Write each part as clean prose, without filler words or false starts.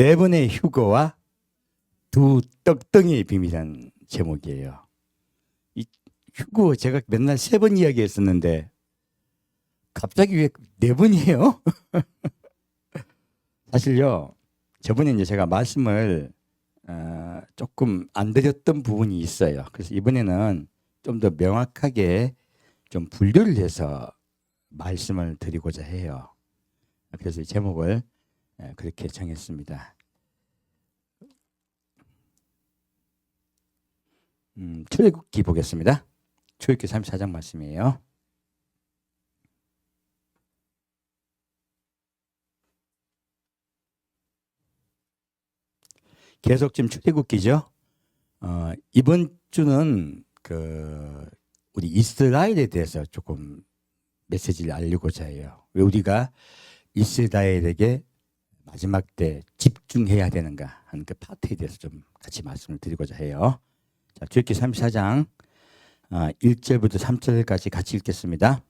네 번의 휴거와 두 떡덩이의 비밀이라는 제목이에요. 이 휴거 제가 맨날 3번 이야기했었는데 갑자기 왜 4번이에요? 사실요, 저번에 이제 제가 말씀을 조금 안 드렸던 부분이 있어요. 그래서 이번에는 좀 더 명확하게 좀 분류를 해서 말씀을 드리고자 해요. 그래서 이 제목을 그렇게 정했습니다. 출애굽기 보겠습니다. 출애굽기 34장 말씀이에요. 계속 지금 출애굽기죠. 이번 주는 우리 이스라엘에 대해서 조금 메시지를 알리고자 해요. 왜 우리가 이스라엘에게 마지막 때 집중해야 되는가 하는 그 파트에 대해서 좀 같이 말씀을 드리고자 해요. 자, 출애굽기 34장 1절부터 3절까지 같이 읽겠습니다.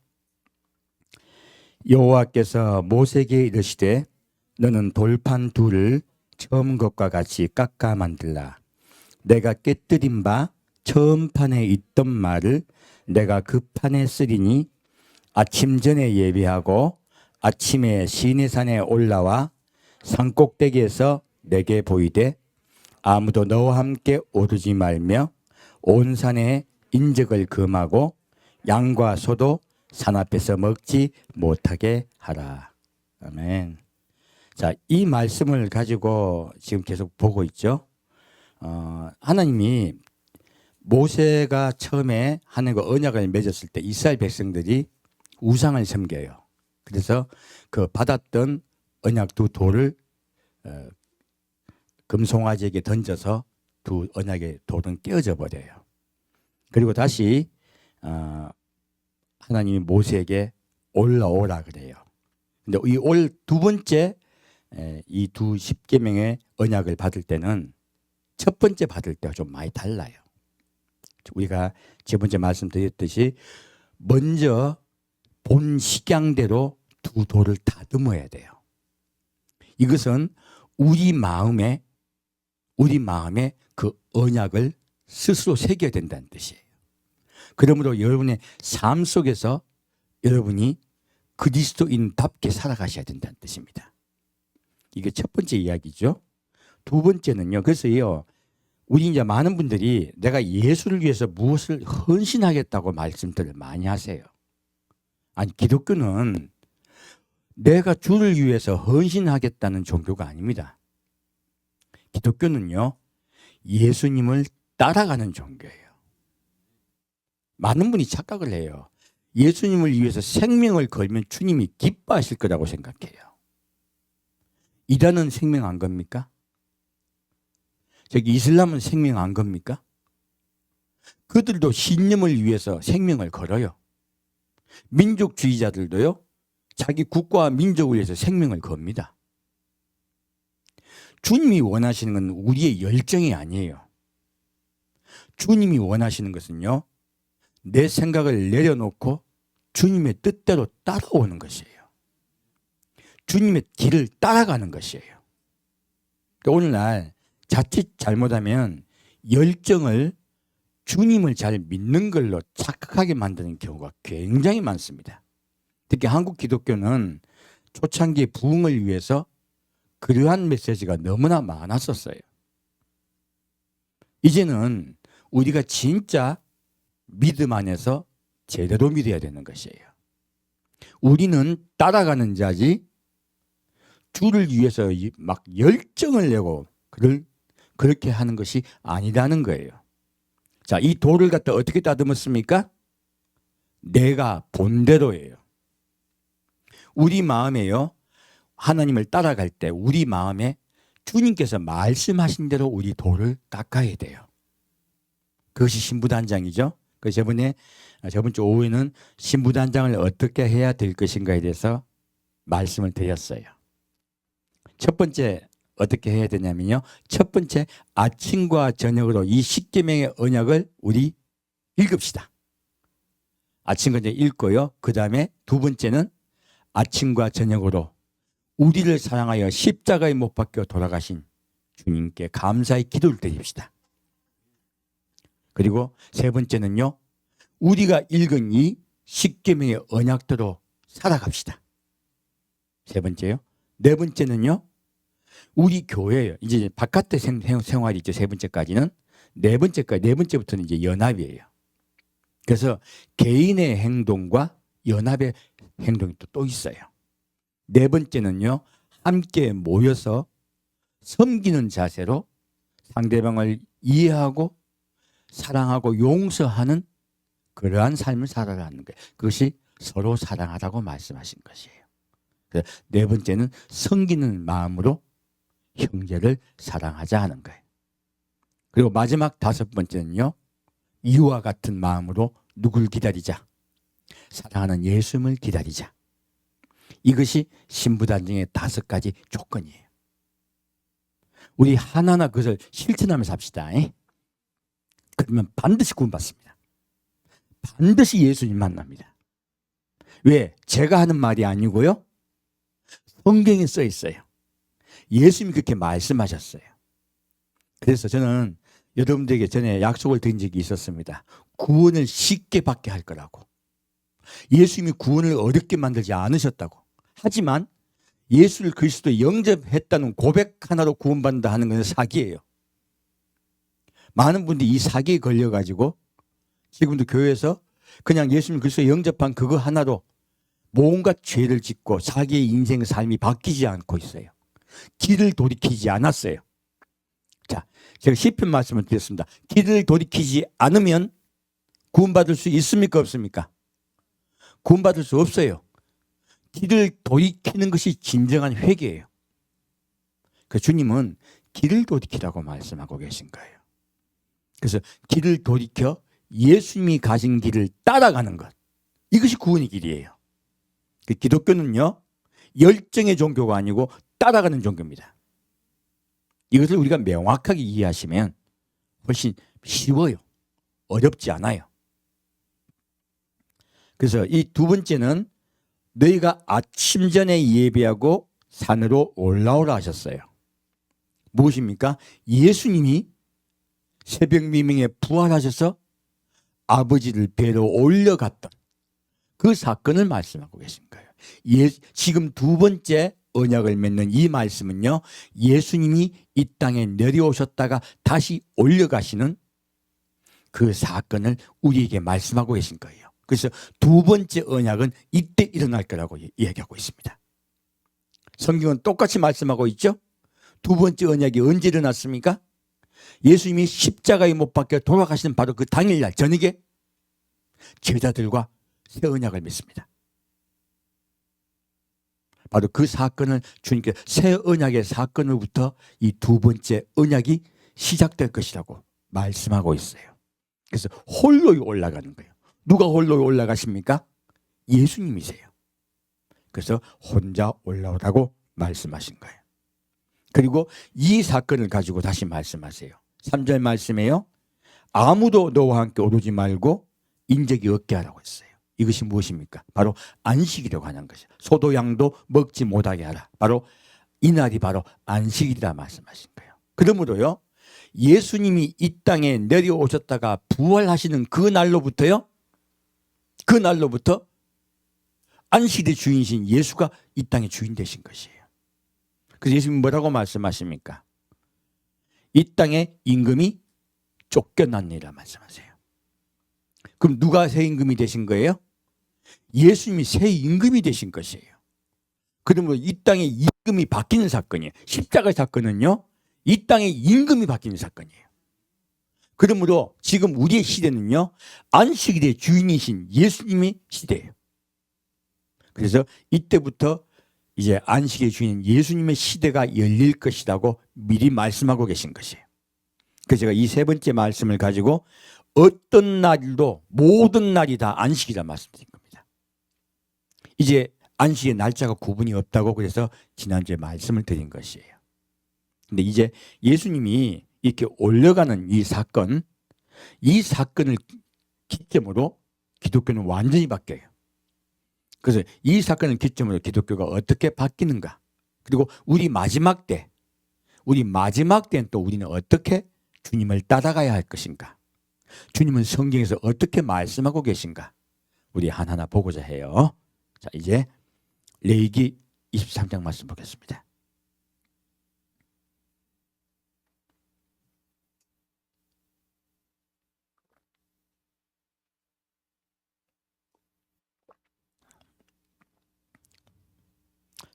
여호와께서 모세에게 이르시되 너는 돌판 둘을 처음 것과 같이 깎아 만들라. 내가 깨뜨린 바 처음 판에 있던 말을 내가 그 판에 쓰리니 아침 전에 예배하고 아침에 시내산에 올라와 산꼭대기에서 내게 보이되 아무도 너와 함께 오르지 말며 온 산에 인적을 금하고 양과 소도 산 앞에서 먹지 못하게 하라. 아멘. 자, 이 말씀을 가지고 지금 계속 보고 있죠. 하나님이 모세가 처음에 하나님과 언약을 맺었을 때 이스라엘 백성들이 우상을 섬겨요. 그래서 그 받았던 언약 두 돌을 금송아지에게 던져서 두 언약의 돌은 깨어져 버려요. 그리고 다시 하나님이 모세에게 올라오라 그래요. 근데 이 두 번째 이 두 십계명의 언약을 받을 때는 첫 번째 받을 때와 좀 많이 달라요. 우리가 저번에 말씀드렸듯이 먼저 본 식양대로 두 돌을 다듬어야 돼요. 이것은 우리 마음에 그 언약을 스스로 새겨야 된다는 뜻이에요. 그러므로 여러분의 삶 속에서 여러분이 그리스도인답게 살아가셔야 된다는 뜻입니다. 이게 첫 번째 이야기죠. 두 번째는요. 그래서요, 우리 이제 많은 분들이 내가 예수를 위해서 무엇을 헌신하겠다고 말씀들을 많이 하세요. 아니, 기독교는 내가 주를 위해서 헌신하겠다는 종교가 아닙니다. 기독교는요, 예수님을 따라가는 종교예요. 많은 분이 착각을 해요. 예수님을 위해서 생명을 걸면 주님이 기뻐하실 거라고 생각해요. 이단은 생명 안 겁니까? 저기 이슬람은 생명 안 겁니까? 그들도 신념을 위해서 생명을 걸어요. 민족주의자들도요, 자기 국가와 민족을 위해서 생명을 겁니다. 주님이 원하시는 건 우리의 열정이 아니에요. 주님이 원하시는 것은요, 내 생각을 내려놓고 주님의 뜻대로 따라오는 것이에요. 주님의 길을 따라가는 것이에요. 오늘날 자칫 잘못하면 열정을 주님을 잘 믿는 걸로 착각하게 만드는 경우가 굉장히 많습니다. 특히 한국 기독교는 초창기 부흥을 위해서 그러한 메시지가 너무나 많았었어요. 이제는 우리가 진짜 믿음 안에서 제대로 믿어야 되는 것이에요. 우리는 따라가는 자지 주를 위해서 막 열정을 내고 그렇게 하는 것이 아니라는 거예요. 자, 이 돌을 갖다 어떻게 다듬었습니까? 내가 본대로예요. 우리 마음에요, 하나님을 따라갈 때 우리 마음에 주님께서 말씀하신 대로 우리 돌을 깎아야 돼요. 그것이 신부단장이죠. 그래서 저번 주 오후에는 신부단장을 어떻게 해야 될 것인가에 대해서 말씀을 드렸어요. 첫 번째 어떻게 해야 되냐면요, 첫 번째 아침과 저녁으로 이 십계명의 언약을 우리 읽읍시다. 아침과 저녁 읽고요. 그 다음에 두 번째는 아침과 저녁으로 우리를 사랑하여 십자가에 못 박혀 돌아가신 주님께 감사의 기도를 드립시다. 그리고 세 번째는요, 우리가 읽은 이 십계명의 언약대로 살아갑시다. 세 번째요. 네 번째는요, 우리 교회예요. 이제 바깥의 생활이 있죠. 세 번째까지는. 네 번째부터는 이제 연합이에요. 그래서 개인의 행동과 연합의 행동이 또 있어요. 네 번째는요, 함께 모여서 섬기는 자세로 상대방을 이해하고 사랑하고 용서하는 그러한 삶을 살아가는 거예요. 그것이 서로 사랑하라고 말씀하신 것이에요. 그래서 네 번째는 섬기는 마음으로 형제를 사랑하자 하는 거예요. 그리고 마지막 다섯 번째는요, 이와 같은 마음으로 누굴 기다리자? 사랑하는 예수님을 기다리자. 이것이 신부단증의 5가지 조건이에요. 우리 하나하나 그것을 실천하면서 합시다. 그러면 반드시 구원받습니다. 반드시 예수님 만납니다. 왜? 제가 하는 말이 아니고요, 성경에 써 있어요. 예수님이 그렇게 말씀하셨어요. 그래서 저는 여러분들에게 전에 약속을 드린 적이 있었습니다. 구원을 쉽게 받게 할 거라고. 예수님이 구원을 어렵게 만들지 않으셨다고. 하지만 예수를 그리스도에 영접했다는 고백 하나로 구원받는다 하는 것은 사기예요. 많은 분들이 이 사기에 걸려가지고 지금도 교회에서 그냥 예수님 그리스도에 영접한 그거 하나로 온갖 죄를 짓고 자기의 인생 삶이 바뀌지 않고 있어요. 길을 돌이키지 않았어요. 자, 제가 시편 말씀을 드렸습니다. 길을 돌이키지 않으면 구원받을 수 있습니까? 없습니까? 구원받을 수 없어요. 길을 돌이키는 것이 진정한 회개예요. 그 주님은 길을 돌이키라고 말씀하고 계신 거예요. 그래서 길을 돌이켜 예수님이 가신 길을 따라가는 것, 이것이 구원의 길이에요. 그 기독교는요, 열정의 종교가 아니고 따라가는 종교입니다. 이것을 우리가 명확하게 이해하시면 훨씬 쉬워요. 어렵지 않아요. 그래서 이 두 번째는 너희가 아침 전에 예배하고 산으로 올라오라 하셨어요. 무엇입니까? 예수님이 새벽 미명에 부활하셔서 아버지를 뵈러 올려갔던 그 사건을 말씀하고 계신 거예요. 지금 두 번째 언약을 맺는 이 말씀은요, 예수님이 이 땅에 내려오셨다가 다시 올려가시는 그 사건을 우리에게 말씀하고 계신 거예요. 그래서 두 번째 언약은 이때 일어날 거라고 얘기하고 있습니다. 성경은 똑같이 말씀하고 있죠. 두 번째 언약이 언제 일어났습니까? 예수님이 십자가에 못 박혀 돌아가시는 바로 그 당일날 저녁에 제자들과 새 언약을 맺습니다. 바로 그 사건을 주님께 새 언약의 사건으로부터 이 두 번째 언약이 시작될 것이라고 말씀하고 있어요. 그래서 홀로 올라가는 거예요. 누가 홀로 올라가십니까? 예수님이세요. 그래서 혼자 올라오라고 말씀하신 거예요. 그리고 이 사건을 가지고 다시 말씀하세요. 3절 말씀에요. 아무도 너와 함께 오르지 말고 인적이 없게 하라고 했어요. 이것이 무엇입니까? 바로 안식이라고 하는 것이죠. 소도 양도 먹지 못하게 하라. 바로 이날이 바로 안식일이라 말씀하신 거예요. 그러므로요, 예수님이 이 땅에 내려오셨다가 부활하시는 그 날로부터요, 그 날로부터 안식일의 주인이신 예수가 이 땅의 주인 되신 것이에요. 그래서 예수님이 뭐라고 말씀하십니까? 이 땅에 임금이 쫓겨났느니라 말씀하세요. 그럼 누가 새 임금이 되신 거예요? 예수님이 새 임금이 되신 것이에요. 그러므로 이 땅의 임금이 바뀌는 사건이에요. 십자가 사건은요, 이 땅의 임금이 바뀌는 사건이에요. 그러므로 지금 우리의 시대는요, 안식일의 주인이신 예수님의 시대예요. 그래서 이때부터 이제 안식의 주인 예수님의 시대가 열릴 것이라고 미리 말씀하고 계신 것이에요. 그래서 제가 이 세 번째 말씀을 가지고 어떤 날도 모든 날이 다 안식이라 말씀드린 겁니다. 이제 안식의 날짜가 구분이 없다고 그래서 지난주에 말씀을 드린 것이에요. 근데 이제 예수님이 이렇게 올려가는 이 사건을 기점으로 기독교는 완전히 바뀌어요. 그래서 이 사건을 기점으로 기독교가 어떻게 바뀌는가? 그리고 우리 마지막 때는 또 우리는 어떻게 주님을 따라가야 할 것인가? 주님은 성경에서 어떻게 말씀하고 계신가? 우리 하나하나 보고자 해요. 자, 이제 레위기 23장 말씀 보겠습니다.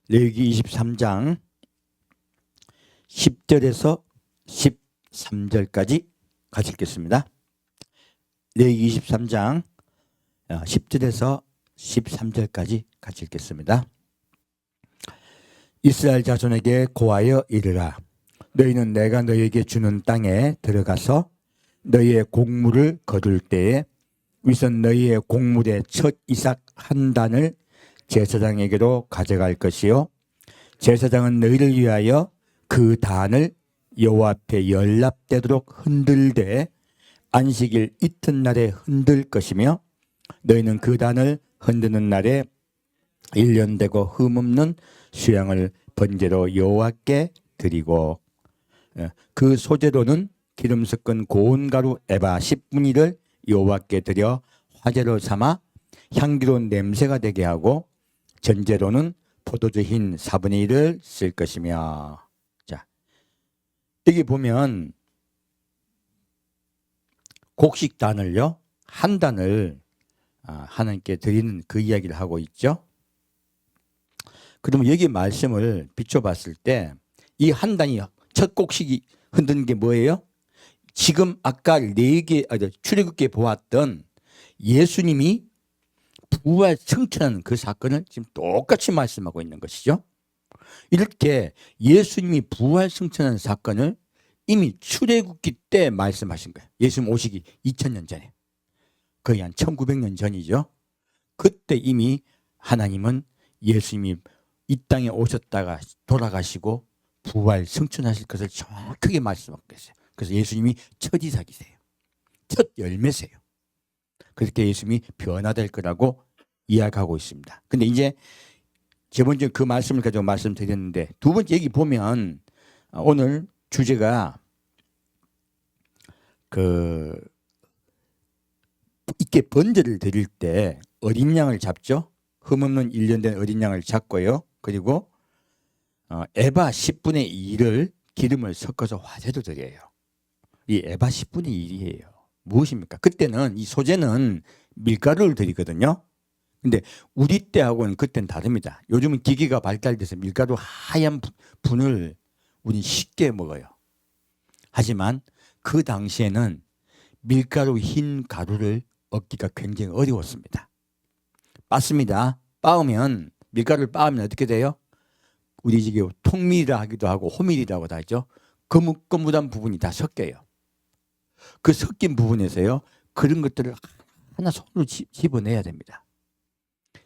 레위기 23장 10절에서 13절까지 같이 읽겠습니다. 레위기 23장 10절에서 13절까지 같이 읽겠습니다. 이스라엘 자손에게 고하여 이르라. 너희는 내가 너희에게 주는 땅에 들어가서 너희의 곡물을 거둘 때에 위선 너희의 곡물의 첫 이삭 한 단을 제사장에게로 가져갈 것이요 제사장은 너희를 위하여 그 단을 여호와 앞에 연납되도록 흔들되 안식일 이튿날에 흔들 것이며 너희는 그 단을 흔드는 날에 1년 되고 흠없는 수양을 번제로 여호와께 드리고 그 소제로는 기름 섞은 고운 가루 에바 10분의 1을 여호와께 드려 화제로 삼아 향기로운 냄새가 되게 하고 전제로는 포도주 흰 4분의 1을 쓸 것이며. 자, 여기 보면 곡식단을요 한 단을 하나님께 드리는 그 이야기를 하고 있죠. 그러면 여기 말씀을 비춰봤을 때 이 한 단이 첫 곡식이 흔드는 게 뭐예요? 지금 아까 출애굽기에 보았던 예수님이 부활 승천하는 그 사건을 지금 똑같이 말씀하고 있는 것이죠. 이렇게 예수님이 부활 승천하는 사건을 이미 출애굽기 때 말씀하신 거예요. 예수님 오시기 2000년 전에. 거의 한 1900년 전이죠. 그때 이미 하나님은 예수님이 이 땅에 오셨다가 돌아가시고 부활 승천하실 것을 정확하게 말씀하고 계세요. 그래서 예수님이 첫 이삭이세요. 첫 열매세요. 그렇게 예수님이 변화될 거라고 이야기하고 있습니다. 근데 이제 저번주에 그 말씀을 가지고 말씀드렸는데 두 번째 얘기 보면 오늘 주제가 이렇게 번제를 드릴 때 어린 양을 잡죠. 흠없는 1년 된 어린 양을 잡고요. 그리고 에바 10분의 1을 기름을 섞어서 화제로 드려요. 이 에바 10분의 1이에요. 무엇입니까? 그때는 이 소재는 밀가루를 드리거든요. 근데 우리 때하고는 그때는 다릅니다. 요즘은 기기가 발달돼서 밀가루 하얀 분을 우린 쉽게 먹어요. 하지만 그 당시에는 밀가루 흰 가루를 얻기가 굉장히 어려웠습니다. 빻습니다. 빻으면 밀가루를 빻으면 어떻게 돼요? 우리 집에 통밀이라 하기도 하고 호밀이라고 하죠. 거뭇거뭇한 부분이 다 섞여요. 그 섞인 부분에서요. 그런 것들을 하나 손으로 집어내야 됩니다.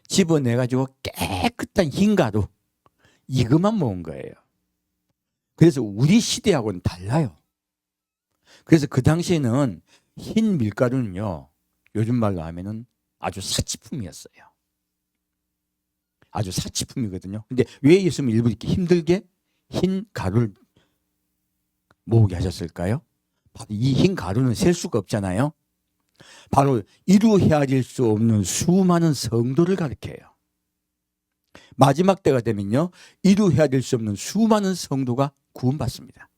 집어내가지고 깨끗한 흰 가루 이것만 먹은 거예요. 그래서 우리 시대하고는 달라요. 그래서 그 당시에는 흰 밀가루는요. 요즘 말로 하면은 아주 사치품이었어요. 아주 사치품이거든요. 근데 왜 예수님이 일부러 이렇게 힘들게 흰 가루를 모으게 하셨을까요? 바로 이 흰 가루는 셀 수가 없잖아요. 바로 이루 헤아릴 수 없는 수많은 성도를 가리켜요. 마지막 때가 되면요. 이루 헤아릴 수 없는 수많은 성도가 구원받습니다.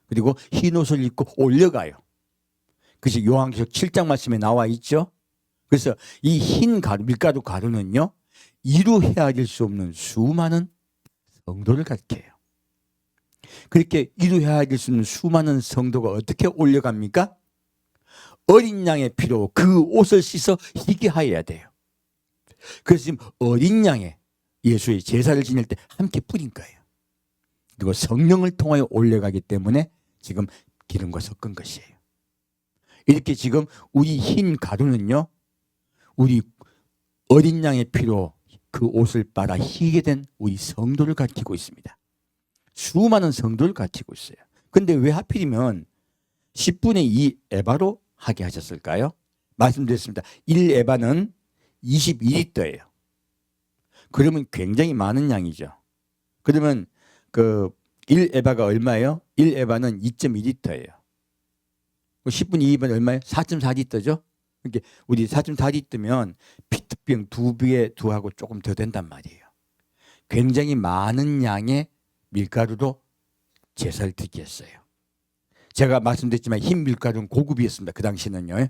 그리고 흰 옷을 입고 올려가요. 그것이 요한계시록 7장 말씀에 나와 있죠. 그래서 이 흰 가루, 밀가루 가루는요. 이루 헤아릴 수 없는 수많은 성도를 가리켜요. 그렇게 이루 헤아릴 수 없는 수많은 성도가 어떻게 올려갑니까? 어린 양의 피로 그 옷을 씻어 희게 하여야 돼요. 그래서 지금 어린 양의 예수의 제사를 지낼 때 함께 뿌린 거예요. 그리고 성령을 통하여 올려가기 때문에 지금 기름과 섞은 것이에요. 이렇게 지금 우리 흰 가루는요. 우리 어린 양의 피로 그 옷을 빨아 희게 된 우리 성도를 가리키고 있습니다. 수많은 성도를 가리키고 있어요. 그런데 왜 하필이면 10분의 2 에바로 하게 하셨을까요? 말씀드렸습니다. 1 에바는 21리터예요. 그러면 굉장히 많은 양이죠. 그러면 그 1에바가 얼마예요? 1에바는 2.2리터예요. 10분의 2은 얼마예요? 4.4리터죠. 이게 우리 4.4리터면 피트병 2비에 2하고 조금 더 된단 말이에요. 굉장히 많은 양의 밀가루로 제사를 드리게 했어요. 제가 말씀드렸지만 흰 밀가루는 고급이었습니다. 그 당시는요.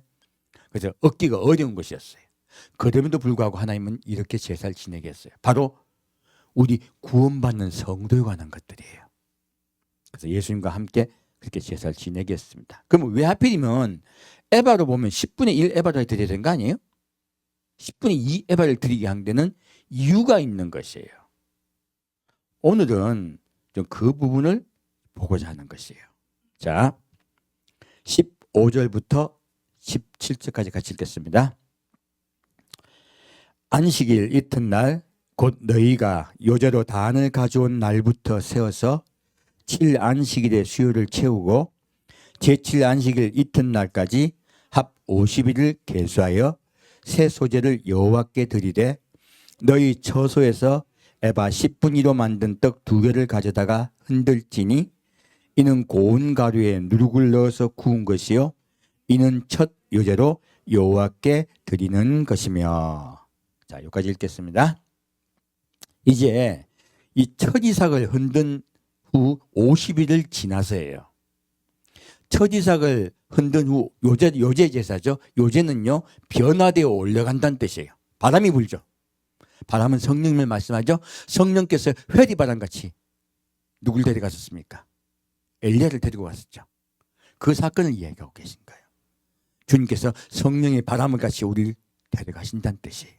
그래서 얻기가 어려운 것이었어요. 그럼에도 불구하고 하나님은 이렇게 제사를 지내게 했어요. 바로 우리 구원받는 성도에 관한 것들이에요. 그래서 예수님과 함께 그렇게 제사를 지내게 했습니다. 그럼 왜 하필이면 에바로 보면 10분의 1 에바를 드려야 되는 거 아니에요? 10분의 2 에바를 드리게 한 데는 이유가 있는 것이에요. 오늘은 좀 그 부분을 보고자 하는 것이에요. 자, 15절부터 17절까지 같이 읽겠습니다. 안식일 이튿날 곧 너희가 요제로 단을 가져온 날부터 세워서 7안식일의 수요를 채우고 제7안식일 이튿날까지 합 50일을 계수하여 새 소재를 여호와께 드리되 너희 처소에서 에바 10분위로 만든 떡 2개를 가져다가 흔들지니 이는 고운 가루에 누룩을 넣어서 구운 것이요 이는 첫 요제로 여호와께 드리는 것이며. 자, 여기까지 읽겠습니다. 이제 이 첫 이삭을 흔든 후 50일을 지나서예요. 첫 이삭을 흔든 후 요제 제사죠. 요제는요 변화되어 올라간다는 뜻이에요. 바람이 불죠. 바람은 성령님을 말씀하죠. 성령께서 회리바람같이 누굴 데려갔었습니까? 엘리야를 데리고 갔었죠. 그 사건을 이야기하고 계신 거예요. 주님께서 성령의 바람을 같이 우리를 데려가신다는 뜻이에요.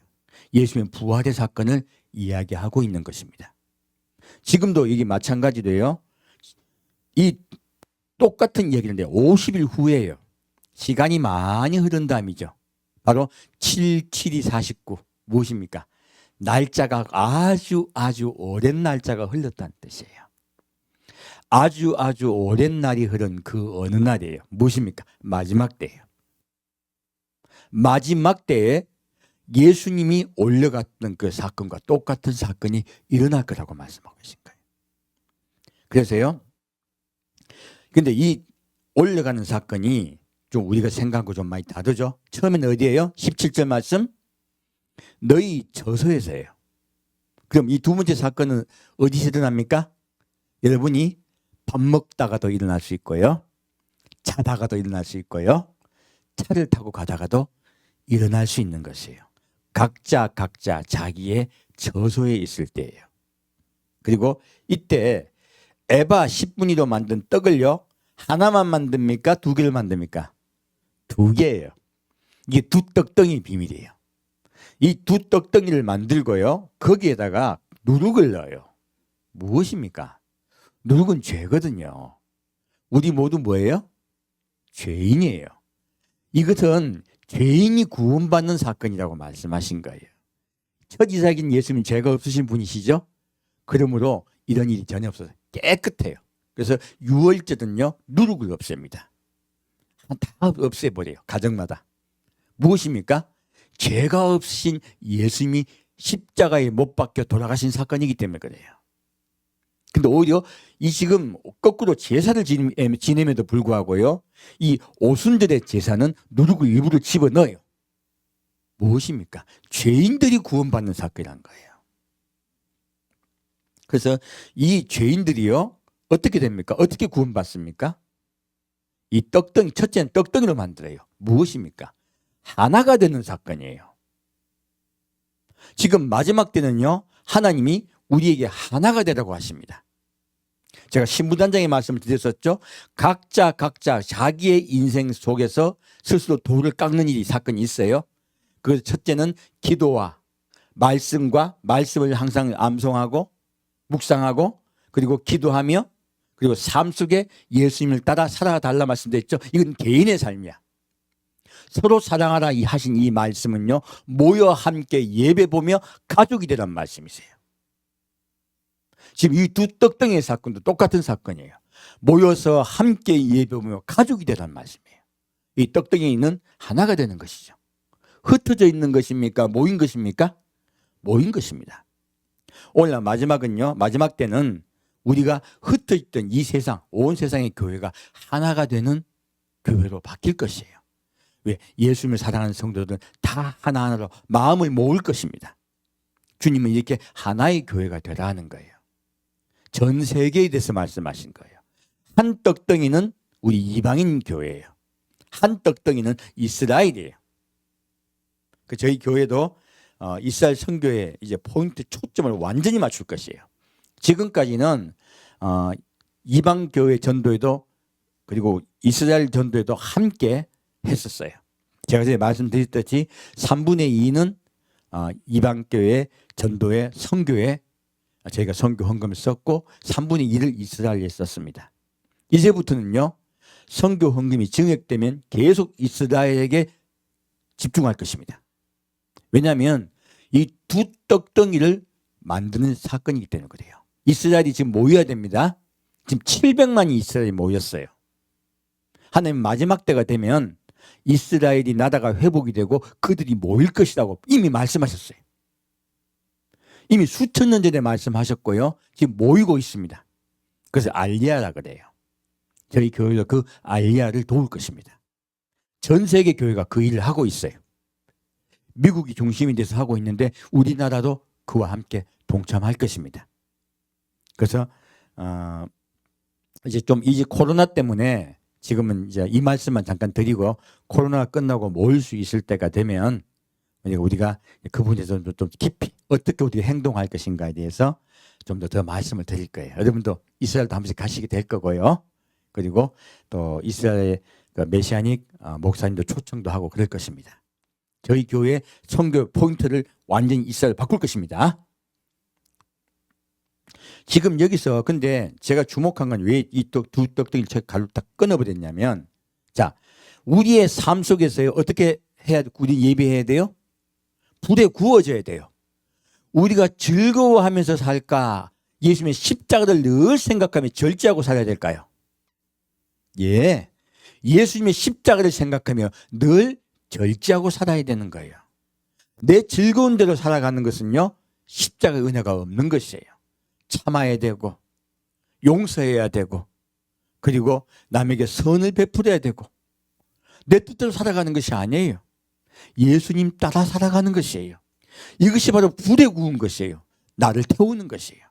예수님의 부활의 사건을 이야기하고 있는 것입니다. 지금도 이게 마찬가지로요. 이 똑같은 얘기인데 50일 후에요. 시간이 많이 흐른 다음이죠. 바로 7, 7이 49. 무엇입니까? 날짜가 아주 오랜 날짜가 흘렀다는 뜻이에요. 아주 오랜 날이 흐른 그 어느 날이에요. 무엇입니까? 마지막 때예요. 마지막 때에 예수님이 올려갔던 그 사건과 똑같은 사건이 일어날 거라고 말씀하고 계신 거예요. 그래서요. 근데 이 올려가는 사건이 좀 우리가 생각하고 좀 많이 다르죠. 처음에는 어디예요? 17절 말씀. 너희 저소에서예요. 그럼 이 두 번째 사건은 어디서 일어납니까? 여러분이 밥 먹다가도 일어날 수 있고요. 자다가도 일어날 수 있고요. 차를 타고 가다가도 일어날 수 있는 것이에요. 각자 자기의 저소에 있을 때예요. 그리고 이때 에바 10분위로 만든 떡을요. 하나만 만듭니까? 2개를 만듭니까? 2개예요. 이게 두 떡덩이 비밀이에요. 이 두 떡덩이를 만들고요. 거기에다가 누룩을 넣어요. 무엇입니까? 누룩은 죄거든요. 우리 모두 뭐예요? 죄인이에요. 이것은 죄인이 구원받는 사건이라고 말씀하신 거예요. 첫 이삭인 예수님은 죄가 없으신 분이시죠? 그러므로 이런 일이 전혀 없어요. 깨끗해요. 그래서 유월절은요 누룩을 없앱니다. 다 없애버려요. 가정마다. 무엇입니까? 죄가 없으신 예수님이 십자가에 못 박혀 돌아가신 사건이기 때문에 그래요. 근데 오히려 이 지금 거꾸로 제사를 지내면도 불구하고요. 이 오순절의 제사는 누룩을 일부러 집어넣어요. 무엇입니까? 죄인들이 구원받는 사건이란 거예요. 그래서 이 죄인들이요. 어떻게 됩니까? 어떻게 구원받습니까? 이 떡덩이, 첫째는 떡덩이로 만들어요. 무엇입니까? 하나가 되는 사건이에요. 지금 마지막 때는요. 하나님이 우리에게 하나가 되라고 하십니다. 제가 신부단장의 말씀을 드렸었죠. 각자 자기의 인생 속에서 스스로 돌을 깎는 일이 사건이 있어요. 그 첫째는 기도와 말씀과 말씀을 항상 암송하고 묵상하고 그리고 기도하며 그리고 삶 속에 예수님을 따라 살아달라 말씀드렸죠. 이건 개인의 삶이야. 서로 사랑하라 하신 이 말씀은요. 모여 함께 예배 보며 가족이 되란 말씀이세요. 지금 이 두 떡덩이의 사건도 똑같은 사건이에요. 모여서 함께 예배 보며 가족이 되란 말씀이에요. 이 떡덩이는 하나가 되는 것이죠. 흩어져 있는 것입니까? 모인 것입니까? 모인 것입니다. 오늘 마지막은요. 마지막 때는 우리가 흩어졌던 이 세상, 온 세상의 교회가 하나가 되는 교회로 바뀔 것이에요. 왜? 예수님을 사랑하는 성도들은 다 하나하나로 마음을 모을 것입니다. 주님은 이렇게 하나의 교회가 되라 하는 거예요. 전 세계에 대해서 말씀하신 거예요. 한 떡덩이는 우리 이방인 교회예요. 한 떡덩이는 이스라엘이에요. 저희 교회도 이스라엘 선교에 이제 포인트 초점을 완전히 맞출 것이에요. 지금까지는 이방 교회 전도에도 그리고 이스라엘 전도에도 함께 했었어요. 제가 전에 말씀드렸듯이 3분의 2는 이방 교회 전도에 선교에 저희가 선교 헌금을 썼고 3분의 1을 이스라엘에 썼습니다. 이제부터는요. 선교 헌금이 증액되면 계속 이스라엘에게 집중할 것입니다. 왜냐하면 이 두 떡덩이를 만드는 사건이기 때문에 그래요. 이스라엘이 지금 모여야 됩니다. 지금 700만이 이스라엘이 모였어요. 하나님 마지막 때가 되면 이스라엘이 나라가 회복이 되고 그들이 모일 것이라고 이미 말씀하셨어요. 이미 수천 년 전에 말씀하셨고요. 지금 모이고 있습니다. 그래서 알리야라 그래요. 저희 교회도 그 알리야를 도울 것입니다. 전 세계 교회가 그 일을 하고 있어요. 미국이 중심이 돼서 하고 있는데 우리나라도 그와 함께 동참할 것입니다. 그래서 이제 코로나 때문에 지금은 이제 이 말씀만 잠깐 드리고 코로나가 끝나고 모일 수 있을 때가 되면 우리가 그 부분에 대해서 좀 깊이 어떻게 우리가 행동할 것인가에 대해서 좀 더 말씀을 드릴 거예요. 여러분도 이스라엘도 한 번씩 가시게 될 거고요. 그리고 또 이스라엘의 메시아닉 목사님도 초청도 하고 그럴 것입니다. 저희 교회 선교 포인트를 완전히 이스라엘 바꿀 것입니다. 지금 여기서 근데 제가 주목한 건 왜 이 두 떡덩이를 제가 가루 딱 끊어버렸냐면 자 우리의 삶 속에서 어떻게 해야 우리 예배해야 돼요? 불에 구워져야 돼요. 우리가 즐거워하면서 살까? 예수님의 십자가를 늘 생각하며 절제하고 살아야 될까요? 예, 예수님의 십자가를 생각하며 늘 절제하고 살아야 되는 거예요. 내 즐거운 대로 살아가는 것은요 십자가의 은혜가 없는 것이에요. 참아야 되고 용서해야 되고 그리고 남에게 선을 베풀어야 되고 내 뜻대로 살아가는 것이 아니에요. 예수님 따라 살아가는 것이에요. 이것이 바로 불에 구운 것이에요. 나를 태우는 것이에요.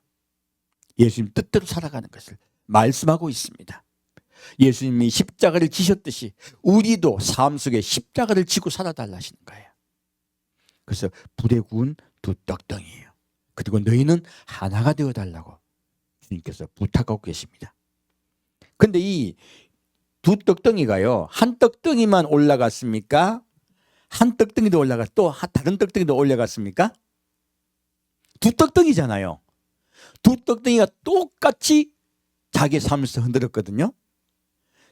예수님 뜻대로 살아가는 것을 말씀하고 있습니다. 예수님이 십자가를 지셨듯이 우리도 삶 속에 십자가를 지고 살아달라 하시는 거예요. 그래서 불에 구운 두 떡덩이에요. 그리고 너희는 하나가 되어달라고 주님께서 부탁하고 계십니다. 그런데 이 두 떡덩이가요 한 떡덩이만 올라갔습니까? 한 떡덩이도 올라가 또 다른 떡덩이도 올라갔습니까? 두 떡덩이잖아요. 두 떡덩이가 똑같이 자기 삶에서 흔들었거든요.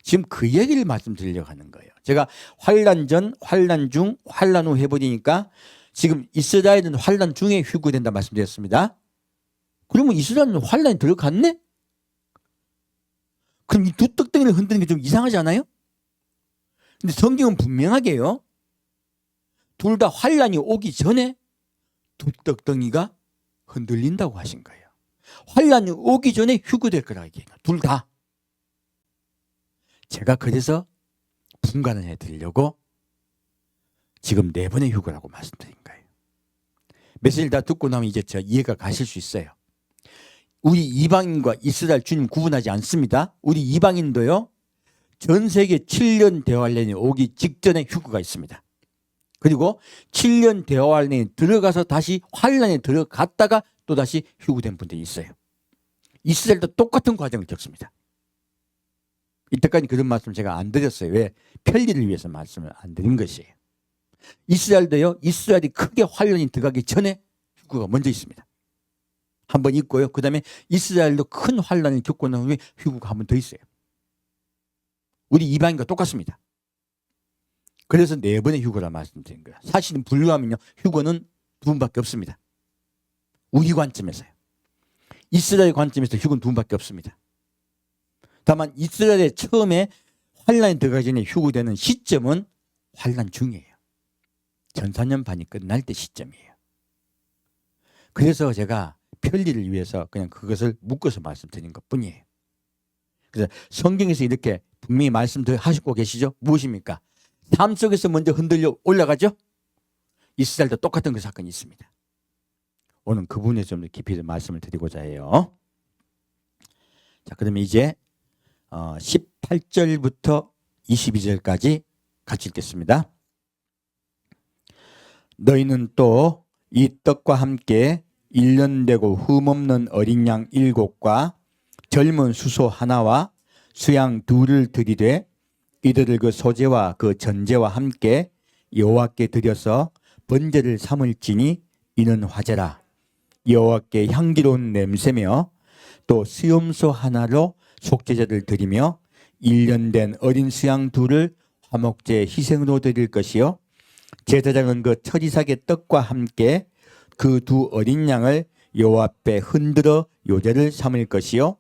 지금 그 얘기를 말씀드리려고 하는 거예요. 제가 환난 전, 환난 중, 환난 후 해보니까 지금 이스라엘은 환난 중에 휴거된다 말씀드렸습니다. 그러면 이스라엘은 환난이 들어갔네? 그럼 이 두 떡덩이를 흔드는 게 좀 이상하지 않아요? 근데 성경은 분명하게요. 둘 다 환난이 오기 전에 두 떡덩이가 흔들린다고 하신 거예요. 환난이 오기 전에 휴거될 거라고 얘기해요. 둘 다. 제가 그래서 분간을 해드리려고 지금 4번의 휴거라고 말씀드린 거예요. 메시지를 다 듣고 나면 이제 이해가 가실 수 있어요. 우리 이방인과 이스라엘 주님 구분하지 않습니다. 우리 이방인도요. 전 세계 7년 대환란이 오기 직전에 휴거가 있습니다. 그리고 7년 대환란에 들어가서 다시 환란에 들어갔다가 또다시 휴거된 분들이 있어요. 이스라엘도 똑같은 과정을 겪습니다. 이때까지 그런 말씀 제가 안 드렸어요. 왜? 편리를 위해서 말씀을 안 드린 것이에요. 이스라엘도요. 이스라엘이 크게 환란이 들어가기 전에 휴거가 먼저 있습니다. 한 번 있고요. 그 다음에 이스라엘도 큰 환란을 겪고 난 후에 휴거가 한 번 더 있어요. 우리 이방인과 똑같습니다. 그래서 4번의 휴거라 말씀드린 거예요. 사실은 분류하면요. 휴거는 2번밖에 없습니다. 우리 관점에서요. 이스라엘 관점에서 휴거는 2번밖에 없습니다. 다만 이스라엘의 처음에 환란이 들어가기 전에 휴거되는 시점은 환란 중이에요. 전사년반이 끝날 때 시점이에요. 그래서 제가 편리를 위해서 그냥 그것을 묶어서 말씀드린 것뿐이에요. 그래서 성경에서 이렇게 분명히 말씀하시고 계시죠. 무엇입니까? 삶 속에서 먼저 흔들려 올라가죠. 이스라엘도 똑같은 그 사건이 있습니다. 오늘 그 부분에 좀 깊이 말씀을 드리고자 해요. 자, 그러면 이제 18절부터 22절까지 같이 읽겠습니다. 너희는 또 이 떡과 함께 1년 되고 흠없는 어린 양 7과 젊은 수소 하나와 수양 2를 드리되 이들을 그 소제와 그 전제와 함께 여호와께 드려서 번제를 삼을지니 이는 화제라. 여호와께 향기로운 냄새며 또 수염소 하나로 속죄제를 드리며 1년 된 어린 수양 2를 화목제 희생으로 드릴 것이요 제사장은 그 처리삭의 떡과 함께 그 2 어린 양을 여호와 앞에 흔들어 요제를 삼을 것이요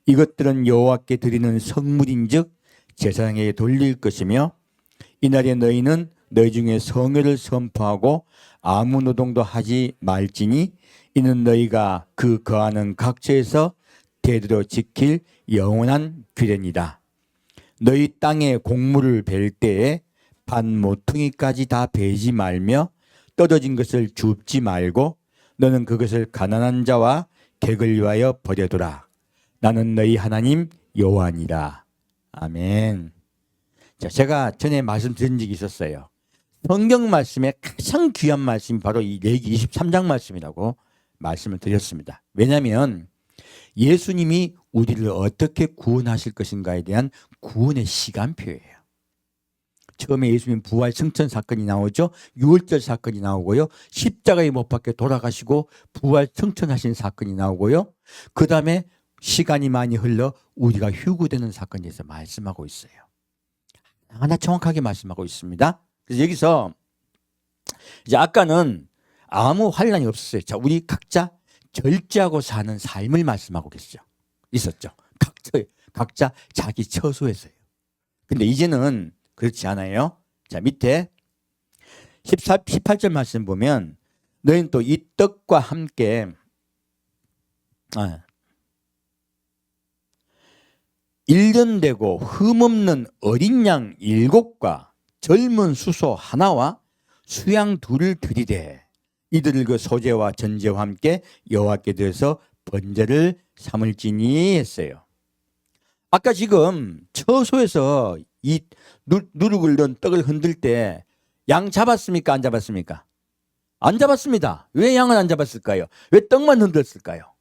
이것들은 여호와께 드리는 성물인즉 제사장에게 돌릴 것이며 이날에 너희는 너희 중에 성회를 선포하고 아무 노동도 하지 말지니 이는 너희가 그 거하는 각처에서 대대로 지킬 영원한 규례니라. 너희 땅에 곡물을 벨 때에 반 모퉁이까지 다 베지 말며 떨어진 것을 줍지 말고 너는 그것을 가난한 자와 객을 위하여 버려두라. 나는 너희 하나님 여호와니라. 아멘. 자, 제가 전에 말씀드린 적이 있었어요. 성경 말씀에 가장 귀한 말씀이 바로 이 레위기 23장 말씀이라고 말씀을 드렸습니다. 왜냐하면 예수님이 우리를 어떻게 구원하실 것인가에 대한 구원의 시간표예요. 처음에 예수님 부활 승천 사건이 나오죠. 유월절 사건이 나오고요. 십자가에 못 박혀 돌아가시고 부활 승천하신 사건이 나오고요. 그 다음에 시간이 많이 흘러 우리가 휴거되는 사건에 대해서 말씀하고 있어요. 하나 정확하게 말씀하고 있습니다. 그래서 여기서 이제 아까는 아무 환란이 없었어요. 자, 우리 각자 절제하고 사는 삶을 말씀하고 계시죠. 있었죠. 각자 자기 처소에서요. 근데 이제는 그렇지 않아요. 자, 밑에 18절 말씀 보면 너희는 또 이 떡과 함께 1년 되고 흠없는 어린 양 7과 젊은 수소 하나와 수양 2를 드리되 이들을 그 소제와 전제와 함께 여호와께 드려서 번제를 삼을지니 했어요. 아까 지금 처소에서 이 누룩을 넣은 떡을 흔들 때 양 잡았습니까? 안 잡았습니까? 안 잡았습니다. 왜 양은 안 잡았을까요? 왜 떡만 흔들었을까요?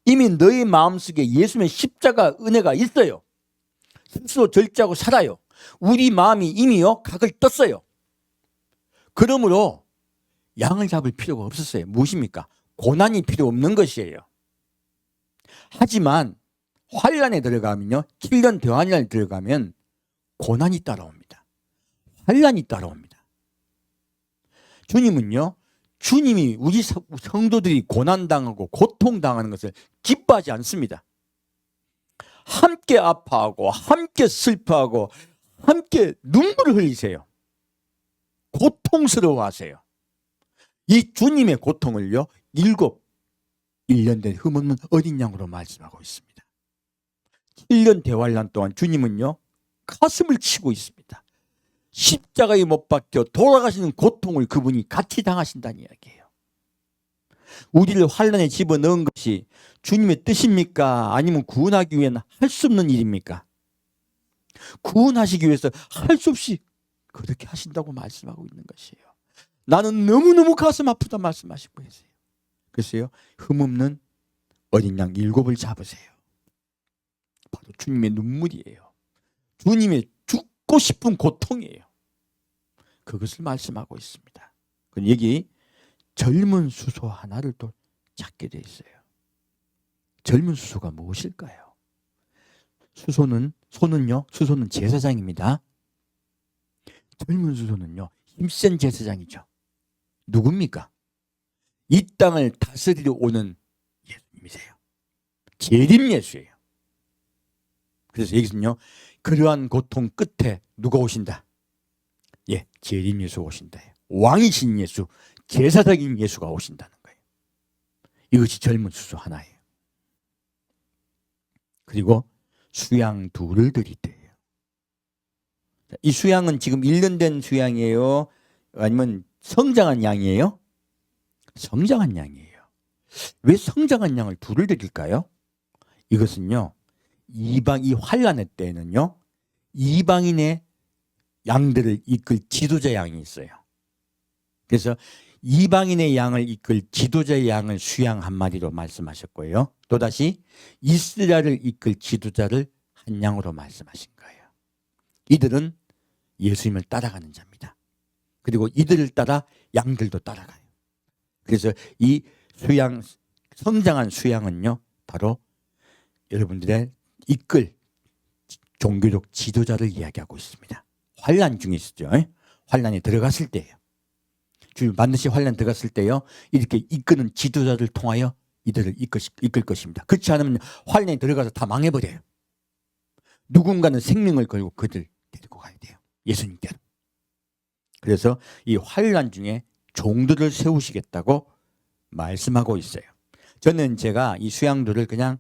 이미 너희 마음속에 예수님의 십자가 은혜가 있어요. 스스로 절제하고 살아요. 우리 마음이 이미요 각을 떴어요. 그러므로 양을 잡을 필요가 없었어요. 무엇입니까? 고난이 필요 없는 것이에요. 하지만 환란에 들어가면요, 7년 대환란에 들어가면 고난이 따라옵니다. 환란이 따라옵니다. 주님은요, 주님이 우리 성도들이 고난당하고 고통당하는 것을 기뻐하지 않습니다. 함께 아파하고 함께 슬퍼하고 함께 눈물을 흘리세요. 고통스러워하세요. 이 주님의 고통을요 1년 된 흠없는 어린 양으로 말씀하고 있습니다. 1년 대환란 동안 주님은요 가슴을 치고 있습니다. 십자가에 못 박혀 돌아가시는 고통을 그분이 같이 당하신다는 이야기예요. 우리를 환란에 집어넣은 것이 주님의 뜻입니까? 아니면 구원하기 위해는 할 수 없는 일입니까? 구원하시기 위해서 할 수 없이 그렇게 하신다고 말씀하고 있는 것이에요. 나는 너무너무 가슴 아프다 말씀하시고 계세요. 그래서요 흠없는 어린 양 7을 잡으세요. 바로 주님의 눈물이에요. 주님의 죽고 싶은 고통이에요. 그것을 말씀하고 있습니다. 그럼 여기 젊은 수소 하나를 또 찾게 돼 있어요. 젊은 수소가 무엇일까요? 수소는 제사장입니다. 젊은 수소는요 힘센 제사장이죠. 누굽니까? 이 땅을 다스리러 오는 예수님이세요. 재림 예수예요. 그래서 여기서는요 그러한 고통 끝에 누가 오신다? 예, 재림 예수 오신다. 왕이신 예수, 제사장인 예수가 오신다는 거예요. 이것이 젊은 수소 하나예요. 그리고 수양 둘을 드릴 때예요. 이 수양은 지금 1년 된 수양이에요? 아니면 성장한 양이에요? 성장한 양이에요. 왜 성장한 양을 둘을 드릴까요? 이것은요, 이 환란의 때는요, 이방인의 양들을 이끌 지도자 양이 있어요. 그래서 이방인의 양을 이끌 지도자의 양을 수양 한 마리로 말씀하셨고요. 또다시 이스라엘을 이끌 지도자를 한 양으로 말씀하신 거예요. 이들은 예수님을 따라가는 자입니다. 그리고 이들을 따라 양들도 따라가요. 그래서 이 수양, 성장한 수양은요, 바로 여러분들의 이끌 종교적 지도자를 이야기하고 있습니다. 환란 중에 있었죠. 환란에 들어갔을 때예요. 주님 반드시 환란 들어갔을 때요, 이렇게 이끄는 지도자를 통하여 이들을 이끌 것입니다. 그렇지 않으면 환란에 들어가서 다 망해버려요. 누군가는 생명을 걸고 그들 데리고 가야 돼요. 예수님께로. 그래서 이 환란 중에 종들을 세우시겠다고 말씀하고 있어요. 저는 제가 이 수양들을 그냥